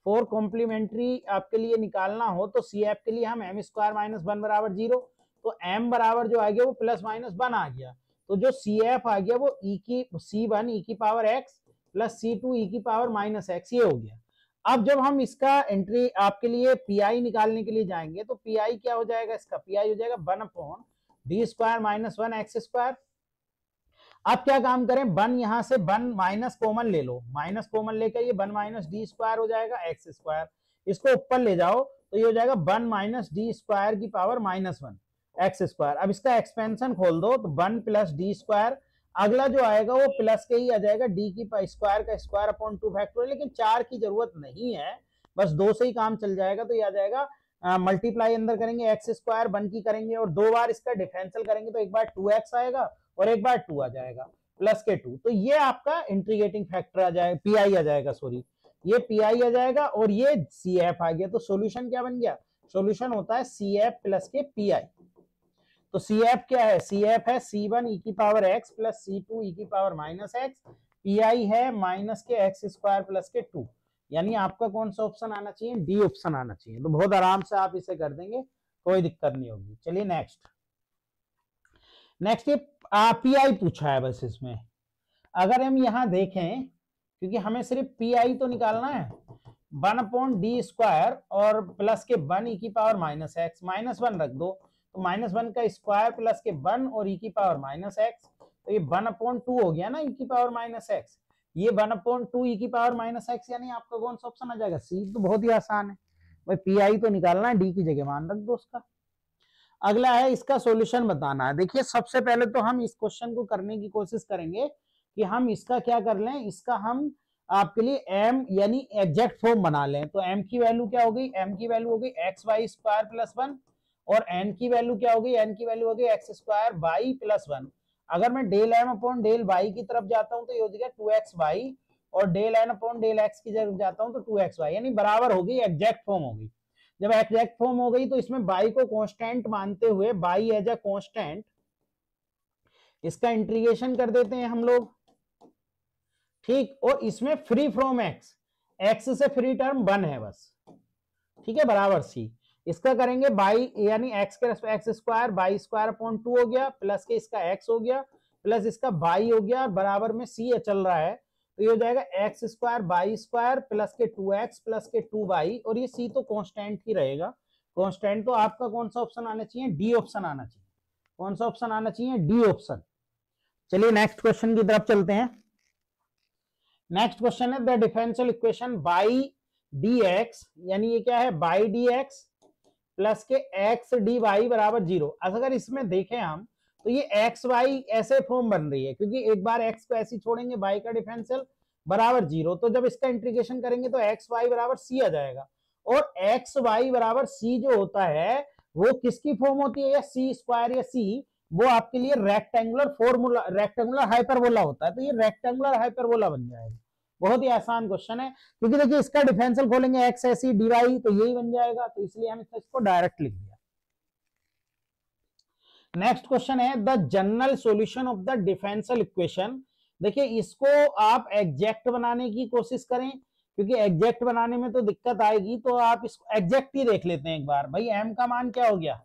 for complementary आपके लिए निकालना हो तो CF के लिए हम एम स्क्वायर माइनस 1 बराबर 0, तो m बराबर जो आ गया वो प्लस माइनस 1 आ गया, तो जो CF आ गया वो C1 e की power x plus C2 e की पावर माइनस x, ये हो गया। अब जब हम इसका एंट्री आपके लिए PI निकालने के लिए जाएंगे तो PI क्या हो जाएगा, इसका PI हो जाएगा 1 upon D square minus 1 x square. अब क्या काम करें, 1 यहां से 1 माइनस कॉमन ले लो, माइनस कॉमन लेकर ये 1 माइनस डी स्क्वायर हो जाएगा एक्स स्क्वायर, इसको ऊपर ले जाओ तो ये हो जाएगा 1 माइनस डी स्क्वायर की पावर माइनस 1 एक्स स्क्वायर। अब इसका एक्सपेंशन खोल दो तो 1 प्लस डी स्क्वायर, अगला जो आएगा वो प्लस के ही आ जाएगा, डी की स्क्वायर का स्क्वायर अपॉन 2 फैक्टोरियल, लेकिन 4 की जरूरत नहीं है, बस 2 से ही काम चल जाएगा। तो ये आ जाएगा मल्टीप्लाई अंदर करेंगे एक्स स्क्वायर 1 की करेंगे और 2 बार इसका डिफरेंशियल करेंगे तो एक बार 2x आएगा और एक बार 2 आ जाएगा प्लस के 2, तो ये आपका इंटीग्रेटिंग फैक्टर आ जाएगा, PI आ जाएगा, सॉरी ये PI आ जाएगा और ये CF आ गया। तो सॉल्यूशन क्या बन गया, सॉल्यूशन होता है CF प्लस के PI। तो CF क्या है, CF है C1 e की power x plus C2 e की पावर माइनस x, PI है माइनस के एक्स स्क्वायर प्लस के 2, यानी आपका कौन सा ऑप्शन आना चाहिए, डी ऑप्शन आना चाहिए। तो बहुत आराम से आप इसे कर देंगे, कोई दिक्कत नहीं होगी। चलिए नेक्स्ट ये PI पूछा है बस इसमें। अगर हम यहां देखें, क्योंकि हमें सिर्फ PI तो निकालना है, 1 अपॉन डी स्क्वायर और प्लस के 1 e की पावर माइनस एक्स, माइनस 1 रख दो तो माइनस 1 का स्क्वायर प्लस के 1 और e की पावर माइनस एक्स, तो ये 1 अपॉन 2 हो गया ना e की पावर माइनस एक्स, ये 1 अपॉन 2 e की पावर माइनस एक्स, यानी आपका कौन सा ऑप्शन आ जाएगा, सी। तो बहुत ही आसान है भाई, PI तो निकालना है, डी की जगह मान रख दो उसका। अगला है इसका सॉल्यूशन बताना है। देखिए सबसे पहले तो हम इस क्वेश्चन को करने की कोशिश करेंगे कि हम इसका क्या कर लें, इसका हम आपके लिए m यानी एग्जैक्ट फॉर्म बना लें। तो m की वैल्यू क्या हो गई, m की वैल्यू हो गई एक्स वाई स्क्वायर प्लस 1, और n की वैल्यू क्या हो गई, n की वैल्यू हो गई एक्स स्क्वायर बाई प्लस 1। अगर मैं del m upon del y की तरफ जाता हूं तो ये हो जाएगा 2x वाई, और del n upon del x की तरफ जाता हूं तो 2x वाई, यानी बराबर हो गई, एग्जैक्ट फॉर्म हो गई। जब एग्जैक्ट फॉर्म हो गई तो इसमें बाई को कांस्टेंट मानते हुए, बाई एज अ कांस्टेंट, इसका इंटीग्रेशन कर देते हैं हम लोग, ठीक। और इसमें फ्री फ्रॉम एक्स, एक्स से फ्री टर्म 1 है बस, ठीक है, बराबर सी। इसका करेंगे बाई, यानी एक्स के x square by square upon 2 हो गया, प्लस के इसका एक्स हो गया, प्लस इसका बाई हो गया, बराबर में सी चल रहा है, तो ये हो जाएगा x square by square plus के 2x प्लस के 2 बाई, और ये सी तो कांस्टेंट ही रहेगा, कांस्टेंट। तो आपका कौन सा ऑप्शन आना चाहिए, डी ऑप्शन आना चाहिए। कौन सा ऑप्शन आना चाहिए, डी ऑप्शन। चलिए नेक्स्ट क्वेश्चन की तरफ चलते हैं। नेक्स्ट क्वेश्चन है the differential equation by D x, यानी ये क्या है, बाई डी एक्स प्लस के एक्स डी वाई बराबर 0। अगर इसमें देखें हम तो ये एक्स वाई ऐसे फॉर्म बन रही है, क्योंकि एक बार एक्स को ऐसे छोड़ेंगे, बाई का डिफरेंशियल बराबर 0। तो जब इसका इंटीग्रेशन करेंगे तो एक्स वाई बराबर सी आ जाएगा। और एक्स वाई बराबर सी जो होता है वो किसकी फॉर्म होती है, या सी स्क्वायर या सी, वो आपके लिए रेक्टेंगुलर फॉर्मूला, रेक्टेंगुलर हाइपरबोला होता है। तो ये रेक्टेंगुलर हाइपरबोला बन जाएगा। बहुत ही आसान क्वेश्चन है, क्योंकि देखिए इसका डिफरेंशियल खोलेंगे एक्स ऐसी डी वाई, तो यही बन जाएगा। तो इसलिए हम इसको डायरेक्ट लिख दिया। नेक्स्ट क्वेश्चन है the general solution of the differential equation. देखिए इसको आप एग्जैक्ट बनाने की कोशिश करें, क्योंकि एग्जैक्ट बनाने में तो दिक्कत आएगी। तो आप इसको एग्जैक्ट ही देख लेते हैं एक बार। भाई एम का मान क्या हो गया,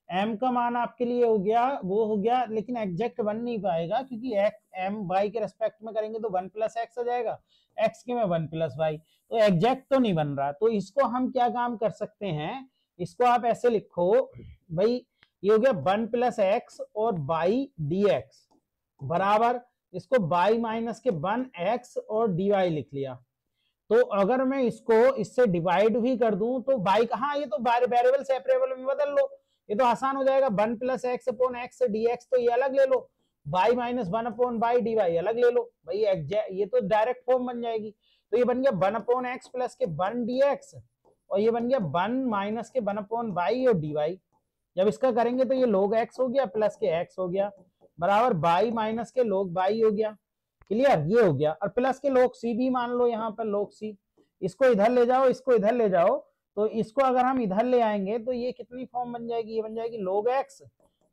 एम का मान आपके लिए हो गया, वो हो गया, लेकिन एग्जैक्ट बन नहीं पाएगा, क्योंकि एम वाई के रेस्पेक्ट में करेंगे तो 1 प्लस एक्स आ जाएगा, एक्स के में 1 प्लस वाई, तो एग्जैक्ट तो नहीं बन रहा। तो इसको हम क्या काम कर सकते हैं, इसको आप ऐसे लिखो भाई, ये हो गया 1 प्लस एक्स और बाई डी एक्स बराबर, इसको बाई माइनस के 1 एक्स और डी वाई लिख लिया। तो अगर मैं इसको इससे डिवाइड भी कर दूं तो बाई का, हाँ ये तो वेरिएबल सेपरेबल में बदल लो, ये तो आसान हो जाएगा। 1 plus x upon x d x तो ये अलग ले लो, y minus 1 upon y d y अलग ले लो भाई, ये तो डायरेक्ट फॉर्म बन जाएगी। तो ये बन गया 1 अपॉन एक्स प्लस के 1 डी एक्स, और ये बन गया 1 माइनस के 1 अपॉन बाई और डी वाई। जब इसका करेंगे तो ये log x हो गया प्लस के x हो गया बराबर बाई माइनस के log बाई हो गया। क्लियर, ये हो गया। और प्लस के log c भी मान लो, यहाँ पर log c, इसको इधर ले जाओ, इसको इधर ले जाओ, तो इसको अगर हम इधर ले आएंगे तो ये कितनी फॉर्म बन जाएगी, ये बन जाएगी log x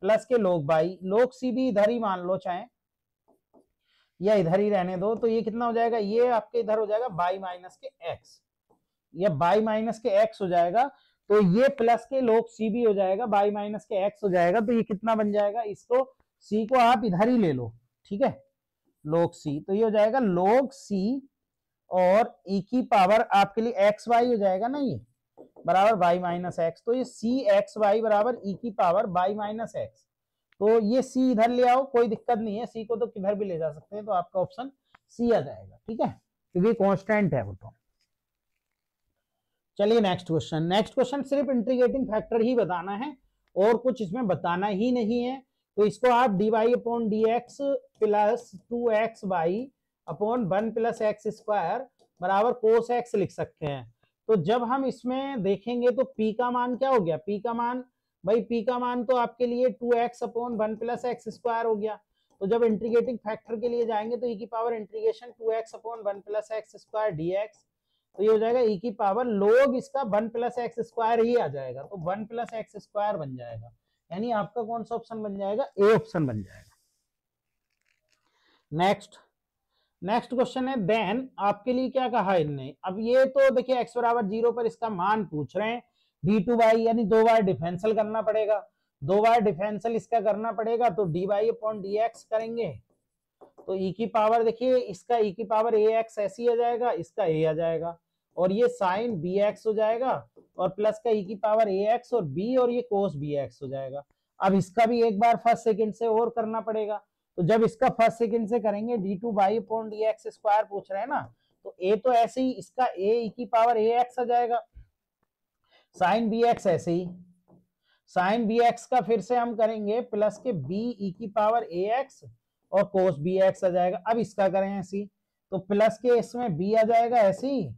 प्लस के log बाई, log c भी इधर ही मान लो चाहे, या इधर ही रहने दो। तो ये कितना हो जाएगा, ये आपके इधर हो जाएगा बाई माइनस के x, या बाई माइनस के x हो जाएगा। तो ये प्लस के log c भी हो जाएगा, बाई माइनस के x हो जाएगा। तो ये कितना बन जाएगा, इसको c को आप इधर ही ले लो, ठीक है, log c, तो ये हो जाएगा log c और e की पावर आपके लिए x y हो जाएगा ना, ये बराबर बाई माइनस एक्स। तो ये सी एक्स वाई बराबर ई की पावर बाई माइनस एक्स। तो ये सी इधर ले आओ, कोई दिक्कत नहीं है, सी को तो किधर भी ले जा सकते हैं। तो आपका ऑप्शन सी आ जाएगा, ठीक है, क्योंकि कांस्टेंट है वो। तो चलिए नेक्स्ट क्वेश्चन। नेक्स्ट क्वेश्चन सिर्फ इंटीग्रेटिंग फैक्टर ही बताना है और कुछ इसमें बताना ही नहीं है। तो इसको आप d y upon d x plus 2x y upon 1 plus x square बराबर कोस एक्स लिख सकते हैं। तो जब हम इसमें देखेंगे तो p का मान क्या हो गया, p का मान, भाई p का मान तो आपके लिए 2x upon 1 plus x square हो गया। तो जब इंटीग्रेटिंग फैक्टर के लिए जाएंगे तो e की power integration 2x upon 1 plus x square dx, तो ये हो जाएगा e की पावर लोग इसका 1 प्लस एक्स स्क्वायर ही आ जाएगा। तो 1 प्लस एक्स स्क्वायर बन जाएगा, यानी आपका कौन सा ऑप्शन बन जाएगा, ए ऑप्शन बन जाएगा। नेक्स्ट क्वेश्चन है देन, आपके लिए क्या कहा इनने। अब ये तो देखिए x बराबर 0 पर इसका मान पूछ रहे हैं, d2y यानी 2 बार डिफरेंशियल करना पड़ेगा, 2 बार डिफरेंशियल इसका करना पड़ेगा। तो dy अपॉन dx करेंगे तो e की पावर, देखिए इसका e की पावर ax ऐसी आ जाएगा, इसका a आ जाएगा, और ये साइन bx हो जाएगा, और प्लस का e की पावर ax और b, और ये कोस bx हो जाएगा। अब इसका भी एक बार फर्स्ट सेकंड से और करना पड़ेगा। तो जब इसका फर्स्ट सेकंड से करेंगे d2y अपॉन dx स्क्वायर पूछ रहे हैं ना, तो a तो ऐसे ही, इसका a e की पावर ax आ जाएगा, साइन bx ऐसे ही, साइन bx का फिर से हम करेंगे प्लस के b e की पावर ax और कोस bx आ जाएगा। अब इसका करें ऐसी, तो प्लस के इसमें b आ जाएगा ऐसे ही,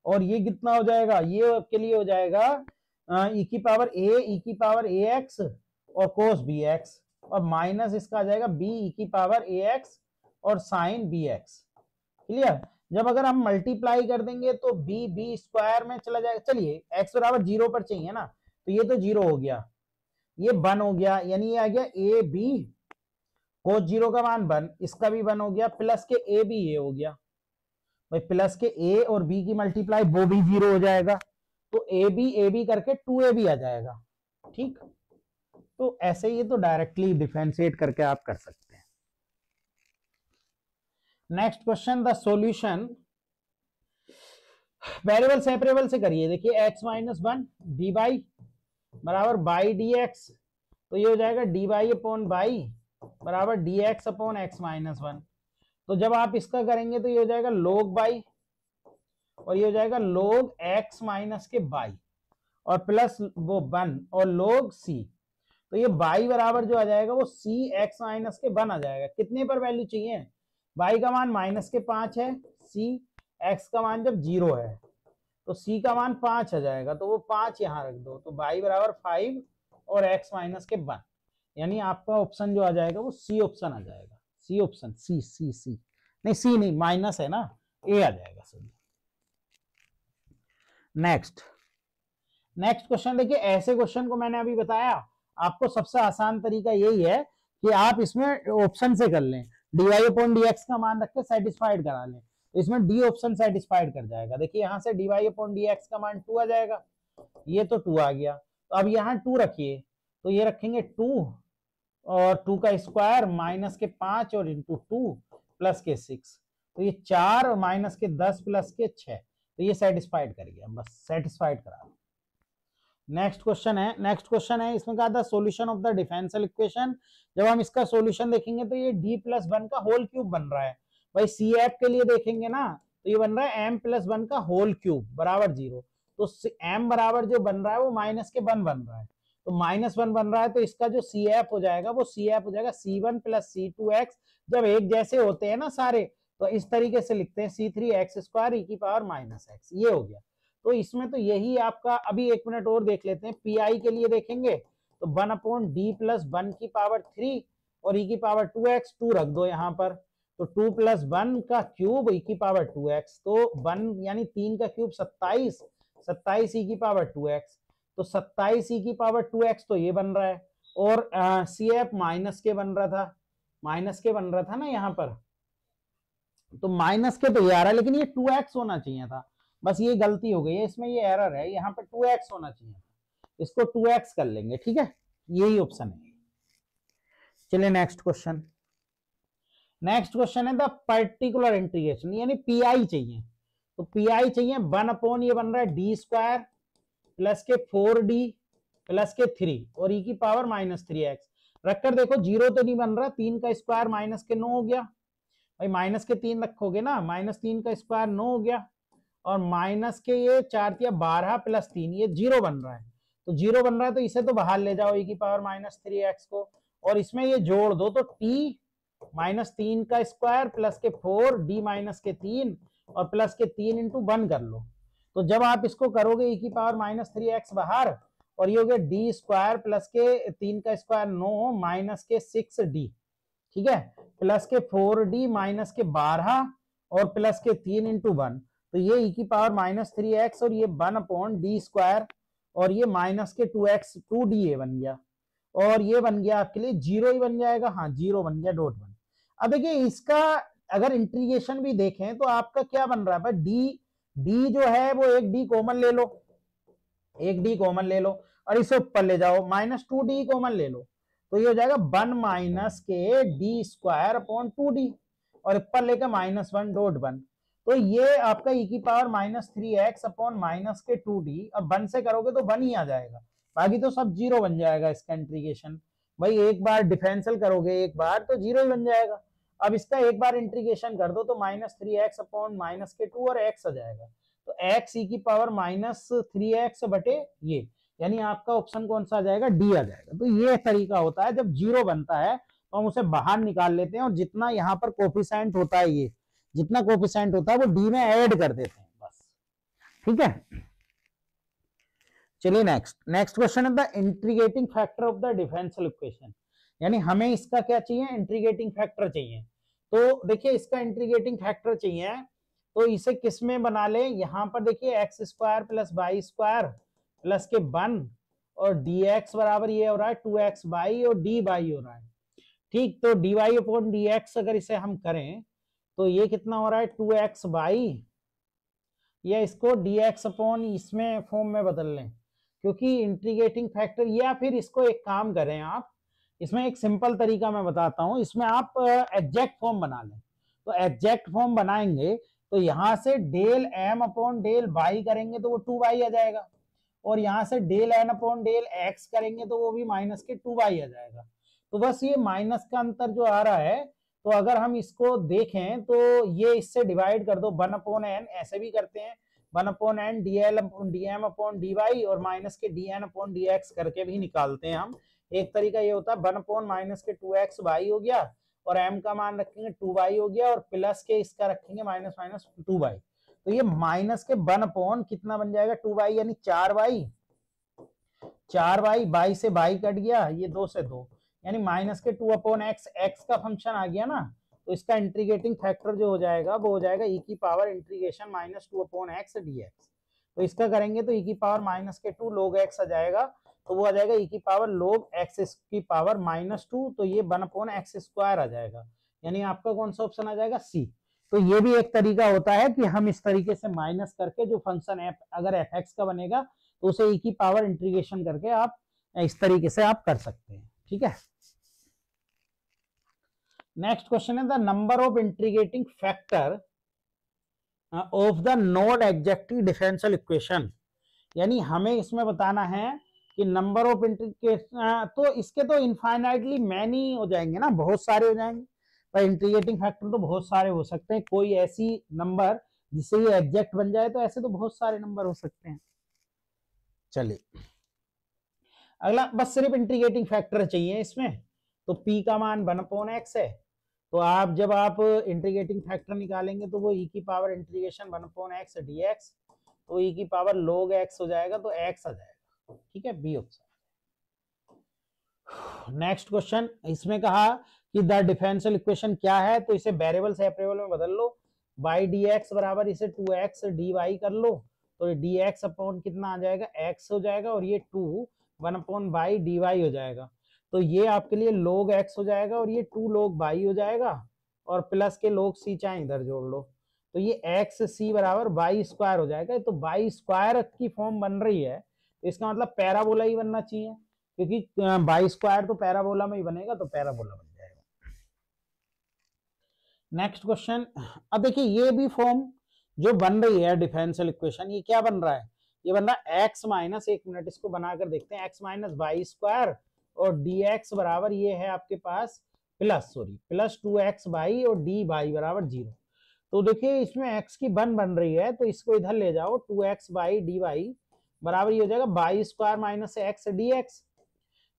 और ये कितना हो जाएगा, ये आपके लिए हो जाएगा e की पावर a e की पावर ax और कोस bx, और माइनस इसका आ जाएगा b e की पावर ax और साइन bx। क्लियर, जब अगर हम मल्टीप्लाई कर देंगे तो b स्क्वायर में चला जाएगा। चलिए x बराबर 0 पर चाहिए ना, तो ये तो 0 हो गया, ये 1 हो गया, यानी ये आ गया a b कोस 0 का मान 1, इसका भी 1 हो गया, प्लस के a भी ये हो गया भाई, प्लस के a और b की मल्टीप्लाई वो भी 0 हो जाएगा, तो a b करके 2ab आ जाएगा। ठीक, तो ऐसे ही तो डायरेक्टली डिफरेंशिएट करके आप कर सकते हैं। Next question, the solution, variable separable से करिए। देखिए x माइनस 1 डी बाई बराबर बाई डी एक्स, तो ये हो जाएगा डी बाई अपॉन बाई बराबर D x upon x minus 1। तो जब आप इसका करेंगे तो ये हो जाएगा लोग बाई, और ये हो जाएगा लोग एक्स माइनस के बाई, और प्लस वो 1 और लोग सी। तो ये बाई बराबर जो आ जाएगा वो सी एक्स माइनस के 1 आ जाएगा। कितने पर वैल्यू चाहिए, बाई का मान -5 है, सी एक्स का मान जब 0 है तो सी का मान 5 आ जाएगा, तो वो 5 यहाँ रख दो, तो y बराबर 5 और x माइनस के 1, यानी आपका ऑप्शन जो आ जाएगा वो सी ऑप्शन आ जाएगा। सी ऑप्शन, सी सी सी नहीं, सी नहीं, माइनस है ना, ए आ जाएगा सर। नेक्स्ट क्वेश्चन देखिए, ऐसे क्वेश्चन को मैंने अभी बताया आपको सबसे आसान तरीका यही है कि आप इसमें ऑप्शन से कर लें, dy अपॉन dx का मान रख के सेटिस्फाइड करा लें, तो इसमें डी ऑप्शन सेटिस्फाइड कर जाएगा। देखिए यहाँ से dy अपॉन dx का मान 2 आ जाएगा, ये तो 2 आ गया, तो अब यहाँ 2 रखिए, तो ये रखेंगे 2 और 2 का स्क्वायर माइनस के 5 और इंटू 2 प्लस के 6, तो ये 4 और माइनस के 10 प्लस के 6, तो ये सेटिस्फाइड कर गया, बस सेटिस्फाइड करा। नेक्स्ट क्वेश्चन है इसमें कहा था solution of the differential equation. जब हम इसका सॉल्यूशन देखेंगे तो ये d प्लस 1 का होल क्यूब बन रहा है। भाई सी एफ के लिए देखेंगे ना तो ये बन रहा है m प्लस 1 का होल क्यूब बराबर 0, तो m बराबर जो बन रहा है वो माइनस के 1 बन रहा है, तो -1 बन रहा है, तो इसका जो सी एफ हो जाएगा वो सी एफ हो जाएगा c1 प्लस c2x। जब एक जैसे होते हैं ना सारे तो इस तरीके से लिखते हैं c3x स्क्वायर e की पावर -x, ये हो गया। तो इसमें तो यही आपका, अभी 1 मिनट और देख लेते हैं, पी के लिए देखेंगे तो 1 अपॉन डी प्लस 1 की पावर 3 और e की पावर 2x, 2 रख दो यहाँ पर, तो 2 प्लस 1 का क्यूब e की पावर 2x, तो 1 यानी 3 का क्यूब 27, 27 e की पावर 2x, तो 27 e की पावर 2x तो ये बन रहा है, और सी एफ माइनस के बन रहा था ना यहाँ पर, तो माइनस के तो ये आ रहा है, लेकिन ये 2x होना चाहिए था, बस ये गलती हो गई है इसमें, ये एरर है, यहाँ पे 2x होना चाहिए था, इसको 2x कर लेंगे, ठीक है, यही ऑप्शन है। चलिए नेक्स्ट क्वेश्चन है द पर्टिकुलर इंटीग्रेशन, यानी पीआई चाहिए, तो पीआई चाहिए 1 अपॉन ये बन रहा है डी स्क्वायर प्लस के 4d प्लस के 3 और e की पावर -3x रखकर देखो, 0 तो नहीं बन रहा, 3 का स्क्वायर माइनस के 9 हो गया, भाई माइनस के 3 रखोगे ना, -3 का स्क्वायर 9 हो गया, और माइनस के ये 4 या 12 प्लस 3, ये 0 बन रहा है, तो 0 बन रहा है तो इसे तो बाहर ले जाओ e की पावर -3x को, और इसमें ये जोड़ दो, तो t -3 का स्क्वायर प्लस के 4 d माइनस के 3 और प्लस के 3 इंटू 1 कर लो, तो जब आप इसको करोगे e की पावर -3x बाहर, और ये हो गया डी स्क्वायर प्लस के 3 का स्क्वायर 9 माइनस के 6d, ठीक है, प्लस के 4d माइनस के 12 और प्लस के 3 इंटू 1, तो ये e की पावर -3x और ये 1 अपॉन डी स्क्वायर और ये माइनस के 2x 2d ये बन गया, और ये बन गया आपके लिए 0 ही बन जाएगा, हाँ 0 बन गया, डॉट 1। अब देखिए इसका अगर इंटीग्रेशन भी देखें तो आपका क्या बन रहा है भाई, डी जो है वो एक डी कॉमन ले लो, और इसे ऊपर ले जाओ, -2d कॉमन ले लो, तो ये हो जाएगा 1 माइनस के डी स्क्वायर अपॉन 2d और ऊपर लेकर -1 डॉट 1, तो ये आपका e की पावर -3x अपॉन माइनस के 2d, अब 1 से करोगे तो 1 ही आ जाएगा, बाकी तो सब 0 बन जाएगा इसका इंटीग्रेशन। भाई एक बार डिफरेंशियल करोगे एक बार तो 0 ही बन जाएगा, अब इसका एक बार इंटीग्रेशन कर दो तो -3x अपॉन माइनस के 2 और x आ जाएगा, तो x e की पावर -3x बटे ये, यानी आपका ऑप्शन कौन सा आ जाएगा, डी आ जाएगा। तो ये तरीका होता है, जब 0 बनता है तो हम उसे बाहर निकाल लेते हैं, और जितना यहाँ पर कोफिशिएंट होता है, ये जितना कोफिशिएंट होता है वो डी में ऐड कर देते हैं, बस, ठीक है। चलिए नेक्स्ट क्वेश्चन है the integrating factor of the differential equation, यानी हमें इसका क्या चाहिए, इंटीग्रेटिंग फैक्टर चाहिए। तो देखिए इसका इंटीग्रेटिंग फैक्टर चाहिए, तो इसे किस में बना ले, यहाँ पर देखिए x square plus y square plus के 1 और dx बराबर ये हो रहा है 2x बाई और dy हो रहा है, ठीक, तो dy अपॉन dx अगर इसे हम करें तो ये कितना हो रहा है 2x बाई, या इसको dx अपॉन इसमें फॉर्म में बदल लें, क्योंकि इंटीग्रेटिंग फैक्टर, या फिर इसको एक काम करें आप, इसमें एक सिंपल तरीका मैं बताता हूं, इसमें आप एग्जैक्ट फॉर्म बना लें, तो एग्जैक्ट फॉर्म बनाएंगे तो यहां से del m upon del y करेंगे तो वो 2y आ जाएगा, और यहां से del n upon del x करेंगे तो वो भी माइनस के 2y आ जाएगा, तो बस ये माइनस का अंतर जो आ रहा है, तो अगर हम इसको देखें तो ये इससे डिवाइड कर दो 1 अपॉन n, ऐसे भी करते हैं 1 upon n dm upon dy और माइनस के dn अपॉन dx करके भी निकालते हैं हम। एक तरीका ये होता है 1 अपॉन माइनस के 2x y हो गया और m का मान रखेंगे 2y हो गया, और प्लस के इसका रखेंगे माइनस माइनस 2y, तो ये माइनस के 1 कितना बन जाएगा 2y, यानी 4y, 4y, बाई से बाई कट गया, ये 2 से 2, यानी माइनस के 2/x, x का फंक्शन आ गया ना, तो इसका इंटीग्रेटिंग फैक्टर जो हो जाएगा वो हो जाएगा e की power integration minus 2/x dx। तो इसका करेंगे तो e की पावर माइनस के 2 log x आ जाएगा, तो वो आ जाएगा e की पावर log x की पावर -2, तो ये 1/x² आ जाएगा, यानी आपका कौन सा ऑप्शन आ जाएगा सी। तो ये भी एक तरीका होता है कि हम इस तरीके से माइनस करके जो फंक्शन अगर fx का बनेगा तो उसे e की पावर इंटीग्रेशन करके आप इस तरीके से आप कर सकते हैं, ठीक है। नेक्स्ट क्वेश्चन है the number of integrating factor of the non exact differential equation, यानी हमें इसमें बताना है कि नंबर ऑफ इंटीग्रेशन, तो इसके तो इनफाइनाइटली मैनी हो जाएंगे ना, बहुत सारे हो जाएंगे, पर इंटीग्रेटिंग फैक्टर तो बहुत सारे हो सकते हैं, कोई ऐसी नंबर जिससे ये एग्जैक्ट बन जाए, तो ऐसे तो बहुत सारे नंबर हो सकते हैं। चलिए अगला, बस सिर्फ इंटीग्रेटिंग फैक्टर चाहिए इसमें, तो p का मान 1/x है, तो आप जब आप इंटीग्रेटिंग फैक्टर निकालेंगे तो वो e की पावर इंटीग्रेशन 1/x dx, तो e की पावर log x हो जाएगा, तो x आ जाएगा, ठीक है, बी ऑप्शन। नेक्स्ट क्वेश्चन, इसमें कहा कि द डिफरेंशियल इक्वेशन क्या है, तो इसे वेरिएबल से वेरिएबल में बदल लो, y dx बराबर इसे 2x dy कर लो, तो dx अपॉन कितना आ जाएगा x हो जाएगा, और ये 2 1/y dy हो जाएगा, तो ये आपके लिए log x हो जाएगा, और ये 2 log y हो जाएगा, और प्लस के log c चाहे इधर जोड़ लो, तो ये x c बराबर y² हो जाएगा। तो y² की फॉर्म बन रही है, तो इसका मतलब पैराबोला ही बनना चाहिए, क्योंकि y² तो पैराबोला में ही बनेगा, तो पैराबोला बन जाएगा। नेक्स्ट क्वेश्चन, अब देखिए ये भी फॉर्म जो बन रही है डिफरेंशियल इक्वेशन, ये क्या बन रहा है, ये बन रहा है x माइनस, एक मिनट इसको बनाकर देखते हैं, x माइनस y² और dx बराबर ये है आपके पास प्लस 2x और dy बराबर 0। तो देखिए इसमें x की बन रही है, तो इसको इधर ले जाओ, 2x dy बराबर ये हो जाएगा y² माइनस x dx।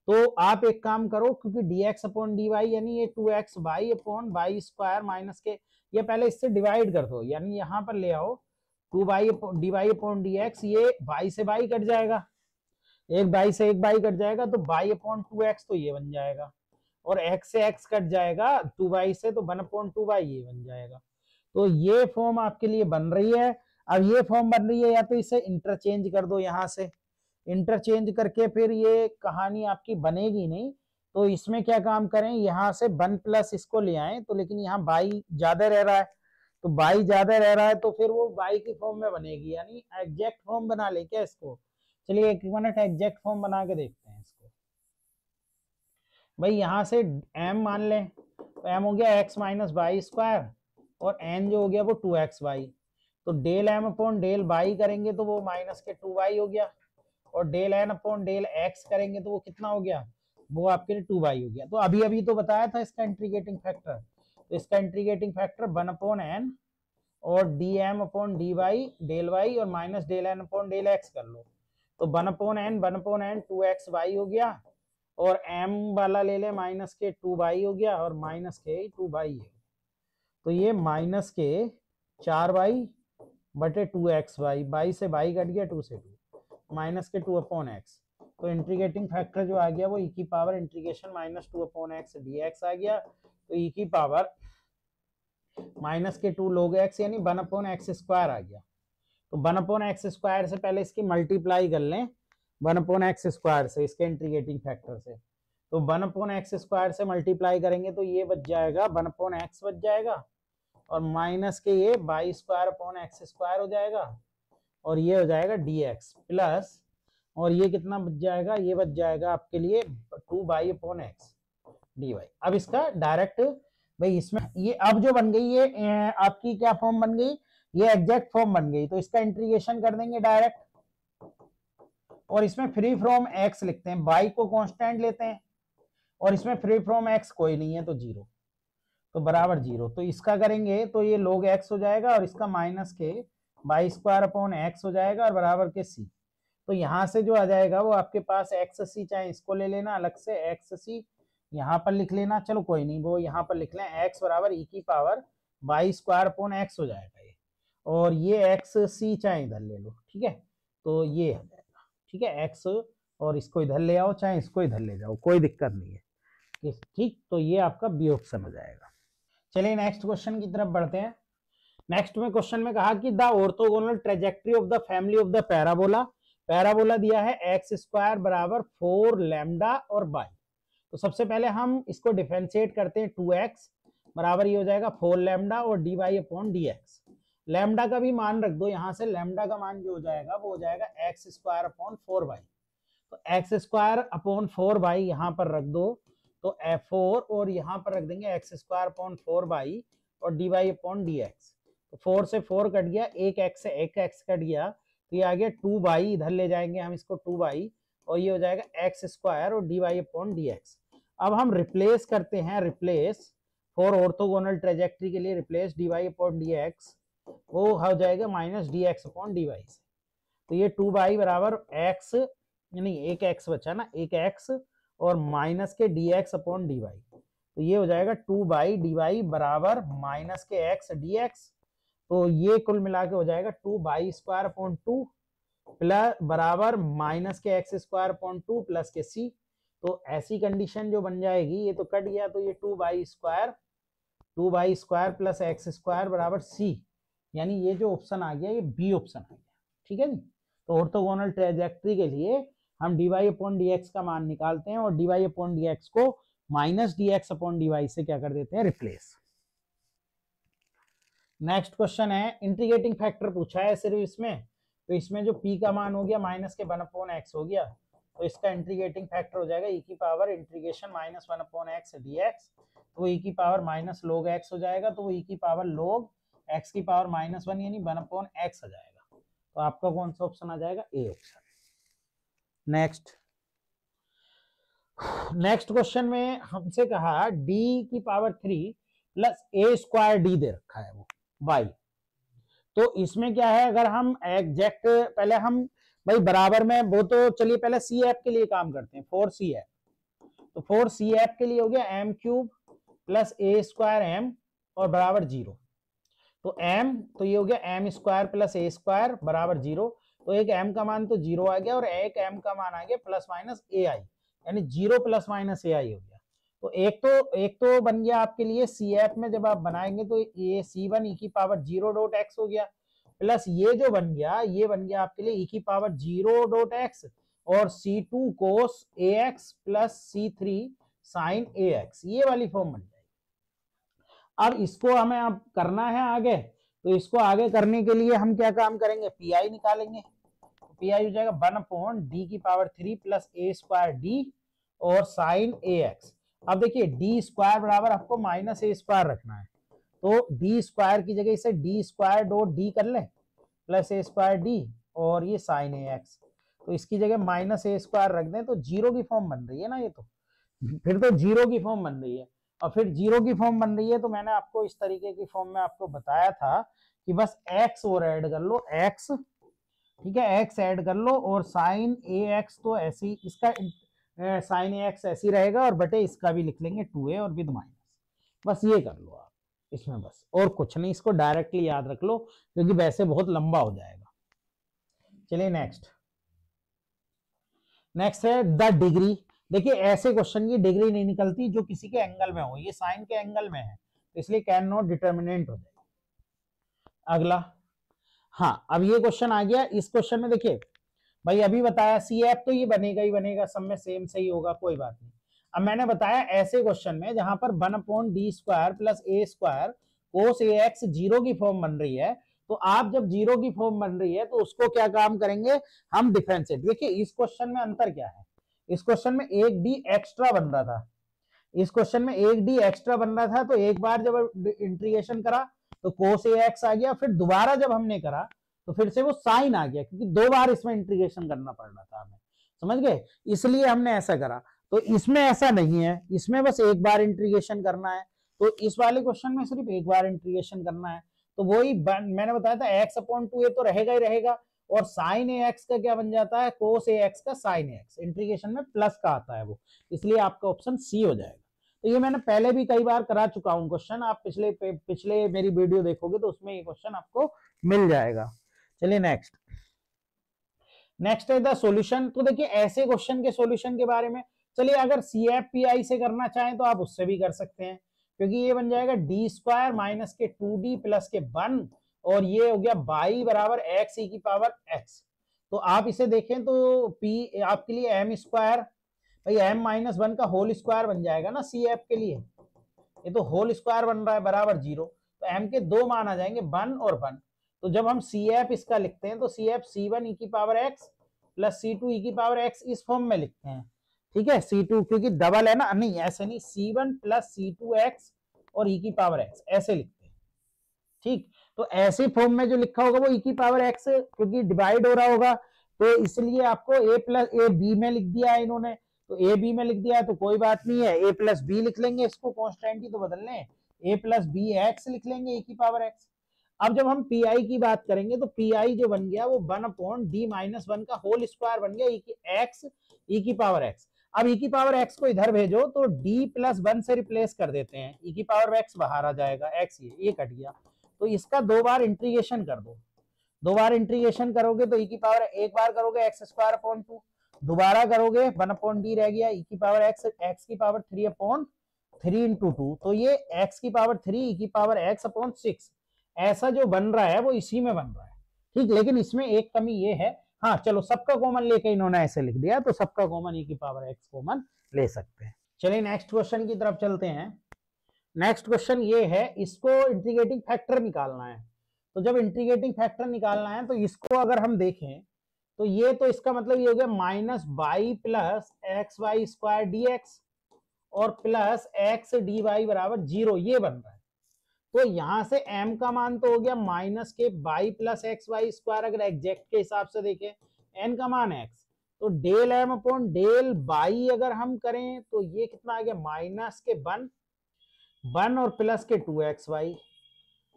तो आप एक काम करो, क्योंकि dx अपॉन dy यानी ये 2x अपॉन y² माइनस के, ये पहले इससे डिवाइड कर दो, यानी यहाँ पर ले आओ 2y dy अपॉन dx, ये y से y कट जाएगा, एक y से एक y कट जाएगा, तो y अपॉन 2x तो ये बन जाएगा, और x से x कट जाएगा 2y से, तो 1/2y ये बन जाएगा। तो ये फॉर्म आपके लिए बन रही है। अब ये फॉर्म बन रही है, या तो इसे इंटरचेंज कर दो, यहां से इंटरचेंज करके फिर ये कहानी आपकी बनेगी नहीं, तो इसमें क्या काम करें, यहां से 1 प्लस इसको ले आए, तो लेकिन यहाँ y ज्यादा रह रहा है, तो y ज्यादा रह रहा है, तो फिर वो y की फॉर्म में बनेगी, यानी एग्जैक्ट फॉर्म बना ले क्या इसको। चलिए एक मिनट एग्जैक्ट फॉर्म बना के देखते हैं इसको। भाई यहां से m मान लें, तो m हो गया x माइनस y², और n जो हो गया वो 2xy, तो del m upon del y करेंगे तो वो माइनस के 2y हो गया, और del n upon del x करेंगे तो वो कितना हो गया, वो आपके लिए 2y हो गया। तो अभी अभी तो बताया था इसका इंटीग्रेटिंग फैक्टर, तो इसका इंटीग्रेटिंग फैक्टर 1/n और dm upon dy del y और minus del n upon del x कर लो, तो 1/n 2xy हो गया, और m वाला ले ले माइनस के 2y हो गया, और माइनस के 2y है, तो ये माइनस के 4y बटे 2xy, y से y कट गया 2 से 2, माइनस के 2/x, तो इंटीग्रेटिंग फैक्टर जो आ गया वो e की power integration minus 2/x dx आ गया, तो e की पावर माइनस के 2 log x यानी 1/x² आ गया। तो 1/x² से पहले इसकी मल्टीप्लाई कर लें 1/x² से, इसके इंटीग्रेटिंग फैक्टर से, तो 1/x² से मल्टीप्लाई करेंगे तो ये बच जाएगा 1/x बच जाएगा, और माइनस के ये y²/x² हो जाएगा, और ये हो जाएगा dx प्लस, और ये कितना बच जाएगा, ये बच जाएगा आपके लिए 2y/x dy। अब इसका डायरेक्ट भाई इसमें ये अब जो बन गई ये आपकी क्या फॉर्म बन गई, ये एग्जैक्ट फॉर्म बन गई, तो इसका इंटीग्रेशन कर देंगे डायरेक्ट, और इसमें फ्री फ्रॉम x लिखते हैं, y को कांस्टेंट लेते हैं, और इसमें फ्री फ्रॉम x कोई नहीं है तो 0, तो बराबर 0, तो इसका करेंगे तो ये log x हो जाएगा, और इसका माइनस के y²/x हो जाएगा, और बराबर के c, तो यहां से जो आ जाएगा वो आपके पास xc, चाहे इसको ले लेना अलग से xc यहाँ पर लिख लेना, चलो कोई नहीं, वो यहाँ पर लिख लें x बराबर e की power y square upon x हो जाएगा ये, और ये x c चाहे इधर ले लो, ठीक है, तो ये हो जाएगा, ठीक है, x और इसको इधर ले आओ, चाहे इसको इधर ले जाओ, कोई दिक्कत नहीं है, ठीक। तो ये आपका बी ऑप्शन हो जाएगा। चलिए नेक्स्ट क्वेश्चन की तरफ बढ़ते हैं। नेक्स्ट में क्वेश्चन में कहा कि the orthogonal trajectory of the family of the parabola, parabola दिया है एक्स स्क्वायर बराबर 4 लैम्डा और बाई। तो सबसे पहले हम इसको डिफरेंशिएट करते हैं, 2x बराबर ये हो जाएगा 4 लैम्डा और d y upon d x. Lambda का भी मान रख दो, यहां से लैम्डा का मान जो हो जाएगा वो हो जाएगा एक्स स्क्वायर अपॉन 4 बाई, तो एक्स स्क्वायर अपॉन 4 बाई यहाँ पर रख दो, तो f4 और यहाँ पर रख देंगे एक्स स्क्वायर अपॉन 4 बाई और d y upon d x. तो 4 से 4 कट गया, एक x से एक x कट गया, तो ये आ गया 2 बाई, इधर ले जाएंगे हम इसको 2 बाई, और ये हो जाएगा एक्स स्क्वायर और d y upon d x. अब हम रिप्लेस करते हैं, रिप्लेस फॉर ऑर्थोगोनल ट्रेजेक्ट्री के लिए replace d y upon d x, वो हो जाएगा minus d x upon d y से। तो ये 2 बाई बराबर x, यानी एक x बचा ना, एक x और माइनस के d x upon d y, तो ये हो जाएगा 2 बाई डी वाई बराबर माइनस के x डी एक्स। तो ये कुल मिला के हो जाएगा 2 बाई स्क्वायर अपॉन 2 प्लस बराबर माइनस के एक्स स्क्वायर अपॉन 2 प्लस के c। तो ऐसी कंडीशन जो बन जाएगी, ये तो कट गया, तो ये 2 y square plus x square बराबर c, यानी ये जो ऑप्शन आ गया ये बी ऑप्शन आ गया, ठीक है जी। तो ऑर्थोगोनल ट्रेजेक्ट्री के लिए हम d y upon d x का मान निकालते हैं और d y upon d x को minus d x upon d y से क्या कर देते हैं, रिप्लेस। नेक्स्ट क्वेश्चन है, इंटीग्रेटिंग फैक्टर पूछा है सिर्फ इसमें, तो इसमें जो p का मान हो गया माइनस के 1 अपॉन एक्स हो गया, तो इसका इंटीग्रेटिंग फैक्टर हो जाएगा e की power integration minus 1 upon x d x, तो e की पावर माइनस log x हो जाएगा, तो e की पावर log x की पावर माइनस 1 यानी 1 अपॉन एक्स हो जाएगा। तो आपका कौन सा ऑप्शन आ जाएगा, ए ऑप्शन। नेक्स्ट क्वेश्चन में हमसे कहा d की power 3 plus a square d दे रखा है वो y। तो इसमें क्या है, अगर हम एग्जैक्ट पहले हम भाई बराबर में वो, तो चलिए पहले सी एफ के लिए काम करते हैं, 4CF, तो 4CF के लिए हो गया m cube plus a square m और बराबर 0, तो m, तो ये हो गया m square plus a square बराबर 0, तो एक m का मान तो 0 आ गया और एक m का मान आ गया प्लस माइनस ai, यानी 0 प्लस माइनस ai हो गया। तो एक तो बन गया आपके लिए CF में जब आप बनाएंगे तो ये C1 e की पावर 0 डॉट x हो गया, प्लस ये जो बन गया, ये बन गया आपके लिए e की पावर 0 डॉट x और C2 cos ax plus C3 sin ax, ये वाली फॉर्म बन जाएगी। अब इसको हमें अब करना है आगे, तो इसको आगे करने के लिए हम क्या काम करेंगे, PI निकालेंगे, PI हो जाएगा 1 अपॉन डी की power 3 plus a square D और साइन ax। अब देखिए डी स्क्वायर बराबर आपको माइनस ए स्क्वायर रखना है, तो डी स्क्वायर की जगह इसे डी स्क्वायर डॉट डी कर ले प्लस ए स्क्वायर डी और ये साइन ए एक्स, तो इसकी जगह माइनस ए स्क्वायर रख दें, तो जीरो की फॉर्म बन रही है ना, ये तो फिर तो जीरो की फॉर्म बन रही है। और फिर जीरो की फॉर्म बन रही है तो मैंने आपको इस तरीके की फॉर्म में आपको बताया था कि बस एक्स और ऐड कर लो, एक्स, ठीक है, एक्स ऐड कर लो और साइन ए एक्स, तो ऐसी इसका साइन ए एक्स ऐसी रहेगा और बटे इसका भी लिख लेंगे 2a और विद माइनस, बस ये कर लो आप इसमें, बस और कुछ नहीं, इसको डायरेक्टली याद रख लो क्योंकि वैसे बहुत लंबा हो जाएगा। चलिए नेक्स्ट है द डिग्री। देखिए ऐसे क्वेश्चन की डिग्री नहीं निकलती जो किसी के एंगल में हो, ये साइन के एंगल में है तो इसलिए कैन नॉट डिटर्मिनेंट हो जाएगी। अगला, हाँ अब ये क्वेश्चन आ गया, इस क्वेश्चन में देखिए भाई अभी बताया CF तो ये बनेगा ही बनेगा, सब में सेम सही होगा, कोई बात नहीं। अब मैंने बताया ऐसे क्वेश्चन में जहां पर 1 अपॉन डी स्क्वायर प्लस ए स्क्वायर कोस ए एक्स जीरो की फॉर्म बन रही है, तो आप जब जीरो की फॉर्म बन रही है तो उसको क्या काम करेंगे हम, डिफरेंशिएट। देखिए इस क्वेश्चन में अंतर क्या है, इस क्वेश्चन में एक डी एक्स्ट्रा बन रहा था, इस क्वेश्चन में एक डी एक्स्ट्रा बन रहा था, तो एक बार जब इंटीग्रेशन करा तो कोस ए एक्स आ गया, फिर दोबारा जब हमने करा तो फिर से वो साइन आ गया, क्योंकि 2 बार इसमें इंटीग्रेशन करना पड़ रहा था हमें, समझ गए, इसलिए हमने ऐसा करा। तो इसमें ऐसा नहीं है, इसमें बस एक बार इंटीग्रेशन करना है, तो इस वाले क्वेश्चन में सिर्फ एक बार इंटीग्रेशन करना है, तो वही मैंने बताया था एक्स अपॉन 2a तो रहेगा ही रहेगा, और साइन ए एक्स का क्या बन जाता है, कोस ए एक्स का साइन ए एक्स, इंटीग्रेशन में प्लस का आता है वो, इसलिए आपका ऑप्शन सी हो जाएगा। तो ये मैंने पहले भी कई बार करा चुका हूँ क्वेश्चन, आप पिछले मेरी वीडियो देखोगे तो उसमें ये क्वेश्चन आपको मिल जाएगा। चलिए नेक्स्ट है द सॉल्यूशन। तो देखिए ऐसे क्वेश्चन के सॉल्यूशन के बारे में, चलिए अगर CFPI से करना चाहें तो आप उससे भी कर सकते हैं, क्योंकि ये बन जाएगा डी स्क्वायर माइनस के 2d प्लस के 1 और ये हो गया बाई बराबर एक्स ई की पावर एक्स। तो आप इसे देखें तो P आपके लिए m स्क्वायर भाई m-1 का होल स्क्वायर बन जाएगा ना CF के लिए, ये तो होल स्क्वायर बन रहा है बराबर 0, तो m के दो मान आ जाएंगे 1 और 1। तो जब हम CF इसका लिखते हैं तो CF C1 e की power x plus C2 e की पावर x इस फॉर्म में लिखते हैं, ठीक है। C2 क्योंकि डबल है ना, नहीं ऐसे नहीं, C1 प्लस C2x और e की पावर x ऐसे लिखते हैं, ठीक। तो ऐसे फॉर्म में जो लिखा होगा वो e की पावर x क्योंकि डिवाइड हो रहा होगा, तो इसलिए आपको a प्लस ए बी में लिख दिया है इन्होंने, तो ए बी में लिख दिया है तो कोई बात नहीं है, ए प्लस बी लिख लेंगे, इसको कॉन्स्टेंट ही तो बदलने, ए प्लस बी एक्स लिख लेंगे e की पावर x। अब जब हम PI की बात करेंगे तो PI जो बन गया वो 1/d-1 का होल स्क्वायर बन गया e की पावर x। अब e की पावर x को इधर भेजो तो d प्लस 1 से रिप्लेस कर देते हैं, e की पावर x बाहर आ जाएगा, x ये कट गया, तो इसका दो बार इंटीग्रेशन कर दो, दो बार इंटीग्रेशन करोगे तो e की पावर, एक बार करोगे x स्क्वायर अपॉन 2, दोबारा करोगे 1/d रह गया, e की पावर x की पावर 3/3 इंटू 2, तो ये x की पावर 3 e की पावर x अपॉन 6 ऐसा जो बन रहा है वो इसी में बन रहा है, ठीक। लेकिन इसमें एक कमी ये है, हाँ चलो सबका कॉमन लेके इन्होंने ऐसे लिख दिया, तो सबका कॉमन e की पावर x कॉमन ले सकते हैं। चलिए नेक्स्ट क्वेश्चन की तरफ चलते हैं। नेक्स्ट क्वेश्चन ये है, इसको इंटीग्रेटिंग फैक्टर निकालना है। तो जब इंटीग्रेटिंग फैक्टर निकालना है तो इसको अगर हम देखें तो ये, तो इसका मतलब ये हो गया minus y plus x y square d x और प्लस एक्स डी वाई बराबर 0, ये बन रहा है। तो यहां से m का मान तो हो गया माइनस के y plus x y square, अगर एग्जैक्ट के हिसाब से देखें n का मान x, तो del m upon del y अगर हम करें तो ये कितना आ गया माइनस के 1 और प्लस के 2xy,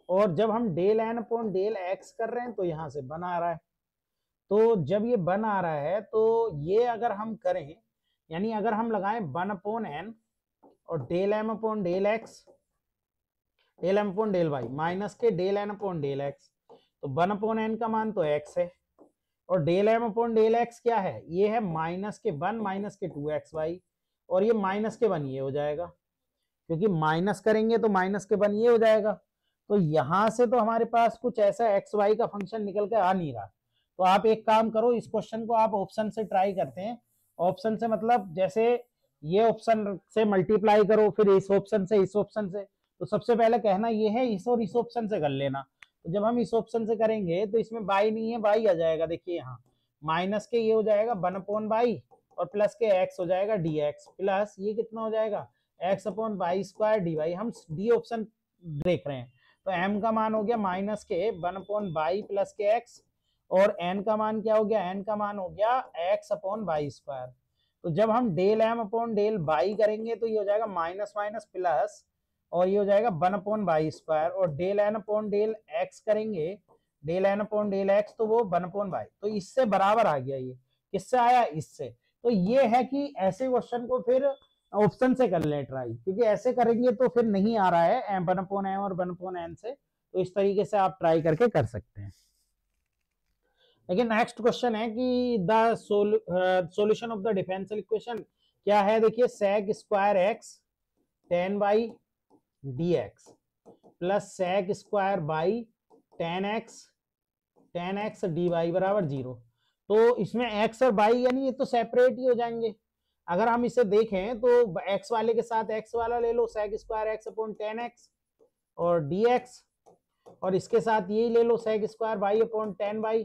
और जब हम del n upon del x कर रहे हैं तो यहां से 1 आ रहा है। तो जब ये 1 आ रहा है तो ये अगर हम करें, यानी अगर हम लगाएं 1 अपॉन n और del m upon del x, del m upon del y minus के del n upon del x, तो 1 अपॉन n का मान तो x है और del m upon del x क्या है, ये है माइनस के 1 माइनस के 2xy, और ये माइनस के 1 ये हो जाएगा, क्योंकि माइनस करेंगे तो माइनस के 1 ये हो जाएगा। तो यहां से तो हमारे पास कुछ ऐसा एक्स वाई का फंक्शन निकल के आ नहीं रहा। तो आप एक काम करो, इस क्वेश्चन को आप ऑप्शन से ट्राई करते हैं, ऑप्शन से मतलब जैसे ये ऑप्शन से मल्टीप्लाई करो, फिर इस ऑप्शन से इस ऑप्शन से, तो सबसे पहले कहना ये है इस और इस ऑप्शन से कर लेना। तो जब हम इस ऑप्शन से करेंगे तो इसमें बाई नहीं है, बाई आ जाएगा, देखिए यहाँ माइनस के ये हो जाएगा 1 अपॉन बाई और प्लस के x हो जाएगा dx, प्लस ये कितना हो जाएगा x upon y square d y, हम डी ऑप्शन देख रहे हैं। तो m का मान हो गया माइनस के 1 अपॉन बाई प्लस के x, और n का मान क्या हो गया, n का मान हो गया x अपॉन बाई स्क्वायर। तो जब हम del m upon del y करेंगे तो ये हो जाएगा माइनस माइनस प्लस, और ये हो जाएगा 1 अपॉन बाई स्क्वायर, और del n upon del x करेंगे, del n upon del x तो वो 1 अपॉन बाई, तो इससे बराबर आ गया, ये किससे आया, इससे। तो ये है कि ऐसे क्वेश्चन को फिर ऑप्शन से कर ले ट्राई, क्योंकि ऐसे करेंगे तो फिर नहीं आ रहा है 1 अपॉन m और 1 अपॉन n से, तो इस तरीके से आप ट्राई करके कर सकते हैं। लेकिन नेक्स्ट क्वेश्चन है कि the solution of the differential equation क्या है, देखिए sec square x tan y dx plus sec square by tan x dy बराबर 0। तो इसमें x और y यानी ये तो सेपरेट ही हो जाएंगे। अगर हम इसे देखें तो x वाले के साथ x वाला ले लो sec square x upon tan x और dx, और इसके साथ यही ले लो sec square y upon tan y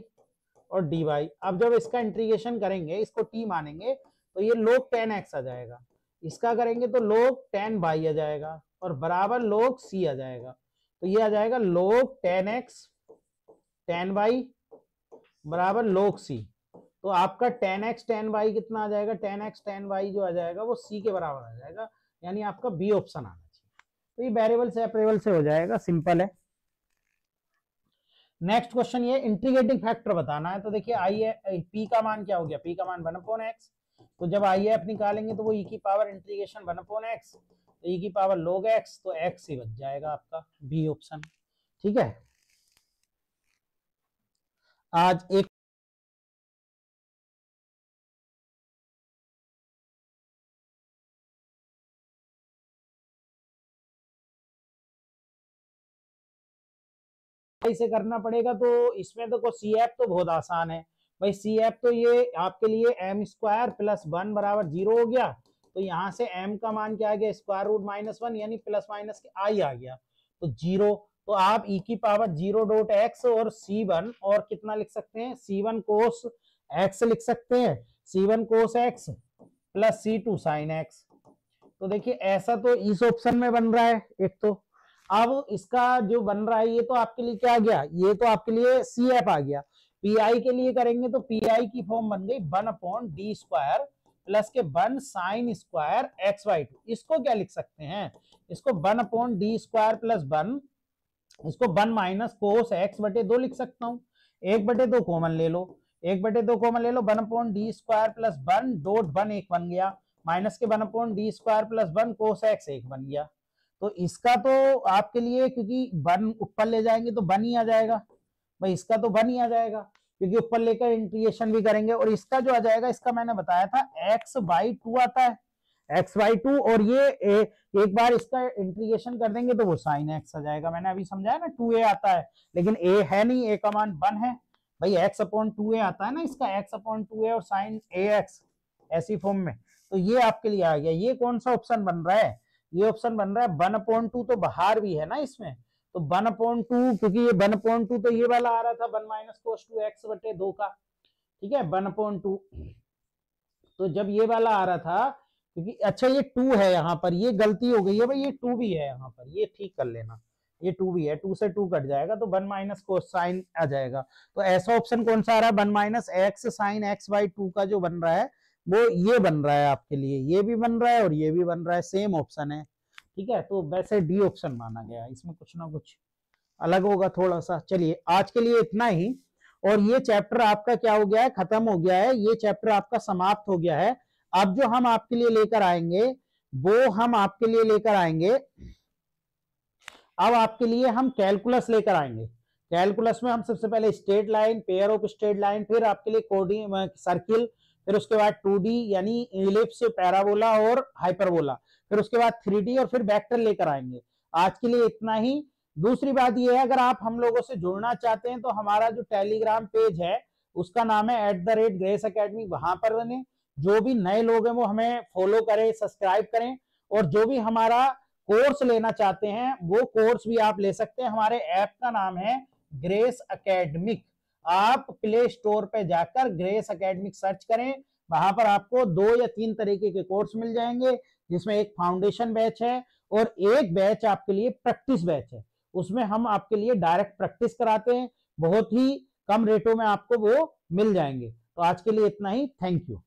और dy। अब जब इसका इंटीग्रेशन करेंगे, इसको t मानेंगे तो ये log tan x आ जाएगा, इसका करेंगे तो log tan y आ जाएगा और बराबर log c आ जाएगा। तो ये आ जाएगा log tan x tan y बराबर log c। तो आपका tan x tan y कितना आ जाएगा, tan x tan y जो आ जाएगा वो c के बराबर आ जाएगा, यानी आपका बी ऑप्शन आना चाहिए। तो ये वेरिएबल सेपरेबल से हो जाएगा, सिंपल है। नेक्स्ट क्वेश्चन ये इंटीग्रेटिंग फैक्टर बताना है। तो देखिए p का मान क्या हो गया, p का मान 1 अपॉन x, तो जब IF निकालेंगे तो वो e की पावर इंटीग्रेशन 1 अपॉन x, तो e की पावर log x, तो x ही बच जाएगा आपका बी ऑप्शन। ठीक है, आज एक से करना पड़ेगा। तो इसमें तो सी एफ तो बहुत आसान है भाई। सी एफ तो ये आपके लिए एम स्क्वायर प्लस 1 बराबर 0 हो गया। तो यहाँ से m का मान क्या आ गया, स्क्वायर रूट -1 यानी प्लस माइनस के आई आ गया, तो 0। तो आप e की पावर 0.x और c1 और कितना लिख सकते हैं, c1 कोस x लिख सकते हैं, c1 cos x plus c2 sine x। तो देखिए ऐसा तो इस ऑप्शन में बन रहा है एक। तो अब इसका जो बन रहा है ये तो आपके लिए क्या आ गया, ये तो आपके लिए सी एफ आ गया। पीआई के लिए करेंगे तो पीआई की फॉर्म बन गई 1/d स्क्वायर प्लस के 1 साइन स्क्वायर x/2। इसको क्या लिख सकते हैं, इसको 1/d स्क्वायर प्लस 1, इसको 1 माइनस कोस x/2 लिख सकता हूं। 1/2 कॉमन ले लो, 1/2 कॉमन ले लो, 1/d स्क्वायर प्लस 1 डॉट 1 1 बन गया, माइनस के 1/d स्क्वायर प्लस 1 कोस x 1 बन गया। तो इसका तो आपके लिए, क्योंकि 1 ऊपर ले जाएंगे तो 1 ही आ जाएगा भाई, इसका तो 1 ही आ जाएगा क्योंकि ऊपर लेकर इंटीग्रेशन भी करेंगे। और इसका जो आ जाएगा, इसका मैंने बताया था x/2 आता है, x/2, और ये एक बार इसका इंटीग्रेशन कर देंगे तो वो साइन x आ जाएगा। मैंने अभी समझाया ना 2a आता है, लेकिन a है नहीं, a का मान 1 है भाई, x/2a आता है ना इसका, x/2a और साइन ax ऐसी फॉर्म में। तो ये आपके लिए आ गया। ये कौन सा ऑप्शन बन रहा है, ये ऑप्शन बन रहा है 1/2, तो बाहर भी है ना इसमें, तो 1/2, क्योंकि ये 1/2 तो ये वाला आ रहा था 1 माइनस कोस 2x/2 का। ठीक है, 1/2, तो जब ये वाला आ रहा था, क्योंकि अच्छा ये 2 है यहाँ पर, ये गलती हो गई है भाई, ये 2 भी है यहाँ पर, ये ठीक कर लेना, ये 2 भी है, 2 से 2 कट जाएगा तो 1 माइनस कोस साइन आ जाएगा। तो ऐसा ऑप्शन कौन सा आ रहा है, 1 माइनस एक्स साइन x/2 का जो बन रहा है वो ये बन रहा है आपके लिए, ये भी बन रहा है और ये भी बन रहा है, सेम ऑप्शन है। ठीक है, तो वैसे डी ऑप्शन माना गया, इसमें कुछ ना कुछ अलग होगा थोड़ा सा। चलिए आज के लिए इतना ही, और ये चैप्टर आपका क्या हो गया है, खत्म हो गया है, ये चैप्टर आपका समाप्त हो गया है। अब जो हम आपके लिए लेकर आएंगे, वो हम आपके लिए लेकर आएंगे, अब आपके लिए हम कैलकुलस लेकर आएंगे। कैलकुलस में हम सबसे पहले straight line, pair of straight line, फिर आपके लिए कोऑर्डिनेट सर्किल, फिर उसके बाद 2D यानी इलिप्स, पैराबोला और हाइपरबोला, फिर उसके बाद 3D और फिर वेक्टर लेकर आएंगे। आज के लिए इतना ही। दूसरी बात यह है, अगर आप हम लोगों से जुड़ना चाहते हैं तो हमारा जो टेलीग्राम पेज है उसका नाम है @ग्रेस अकेडमी, वहां पर बने। जो भी नए लोग हैं वो हमें फॉलो करें, सब्सक्राइब करें, और जो भी हमारा कोर्स लेना चाहते हैं वो कोर्स भी आप ले सकते हैं। हमारे ऐप का नाम है ग्रेस अकेडमिक। आप प्ले स्टोर पे जाकर ग्रेस अकेडमिक सर्च करें, वहां पर आपको 2 या 3 तरीके के कोर्स मिल जाएंगे, जिसमें एक फाउंडेशन बैच है और एक बैच आपके लिए प्रैक्टिस बैच है। उसमें हम आपके लिए डायरेक्ट प्रैक्टिस कराते हैं, बहुत ही कम रेटों में आपको वो मिल जाएंगे। तो आज के लिए इतना ही, थैंक यू।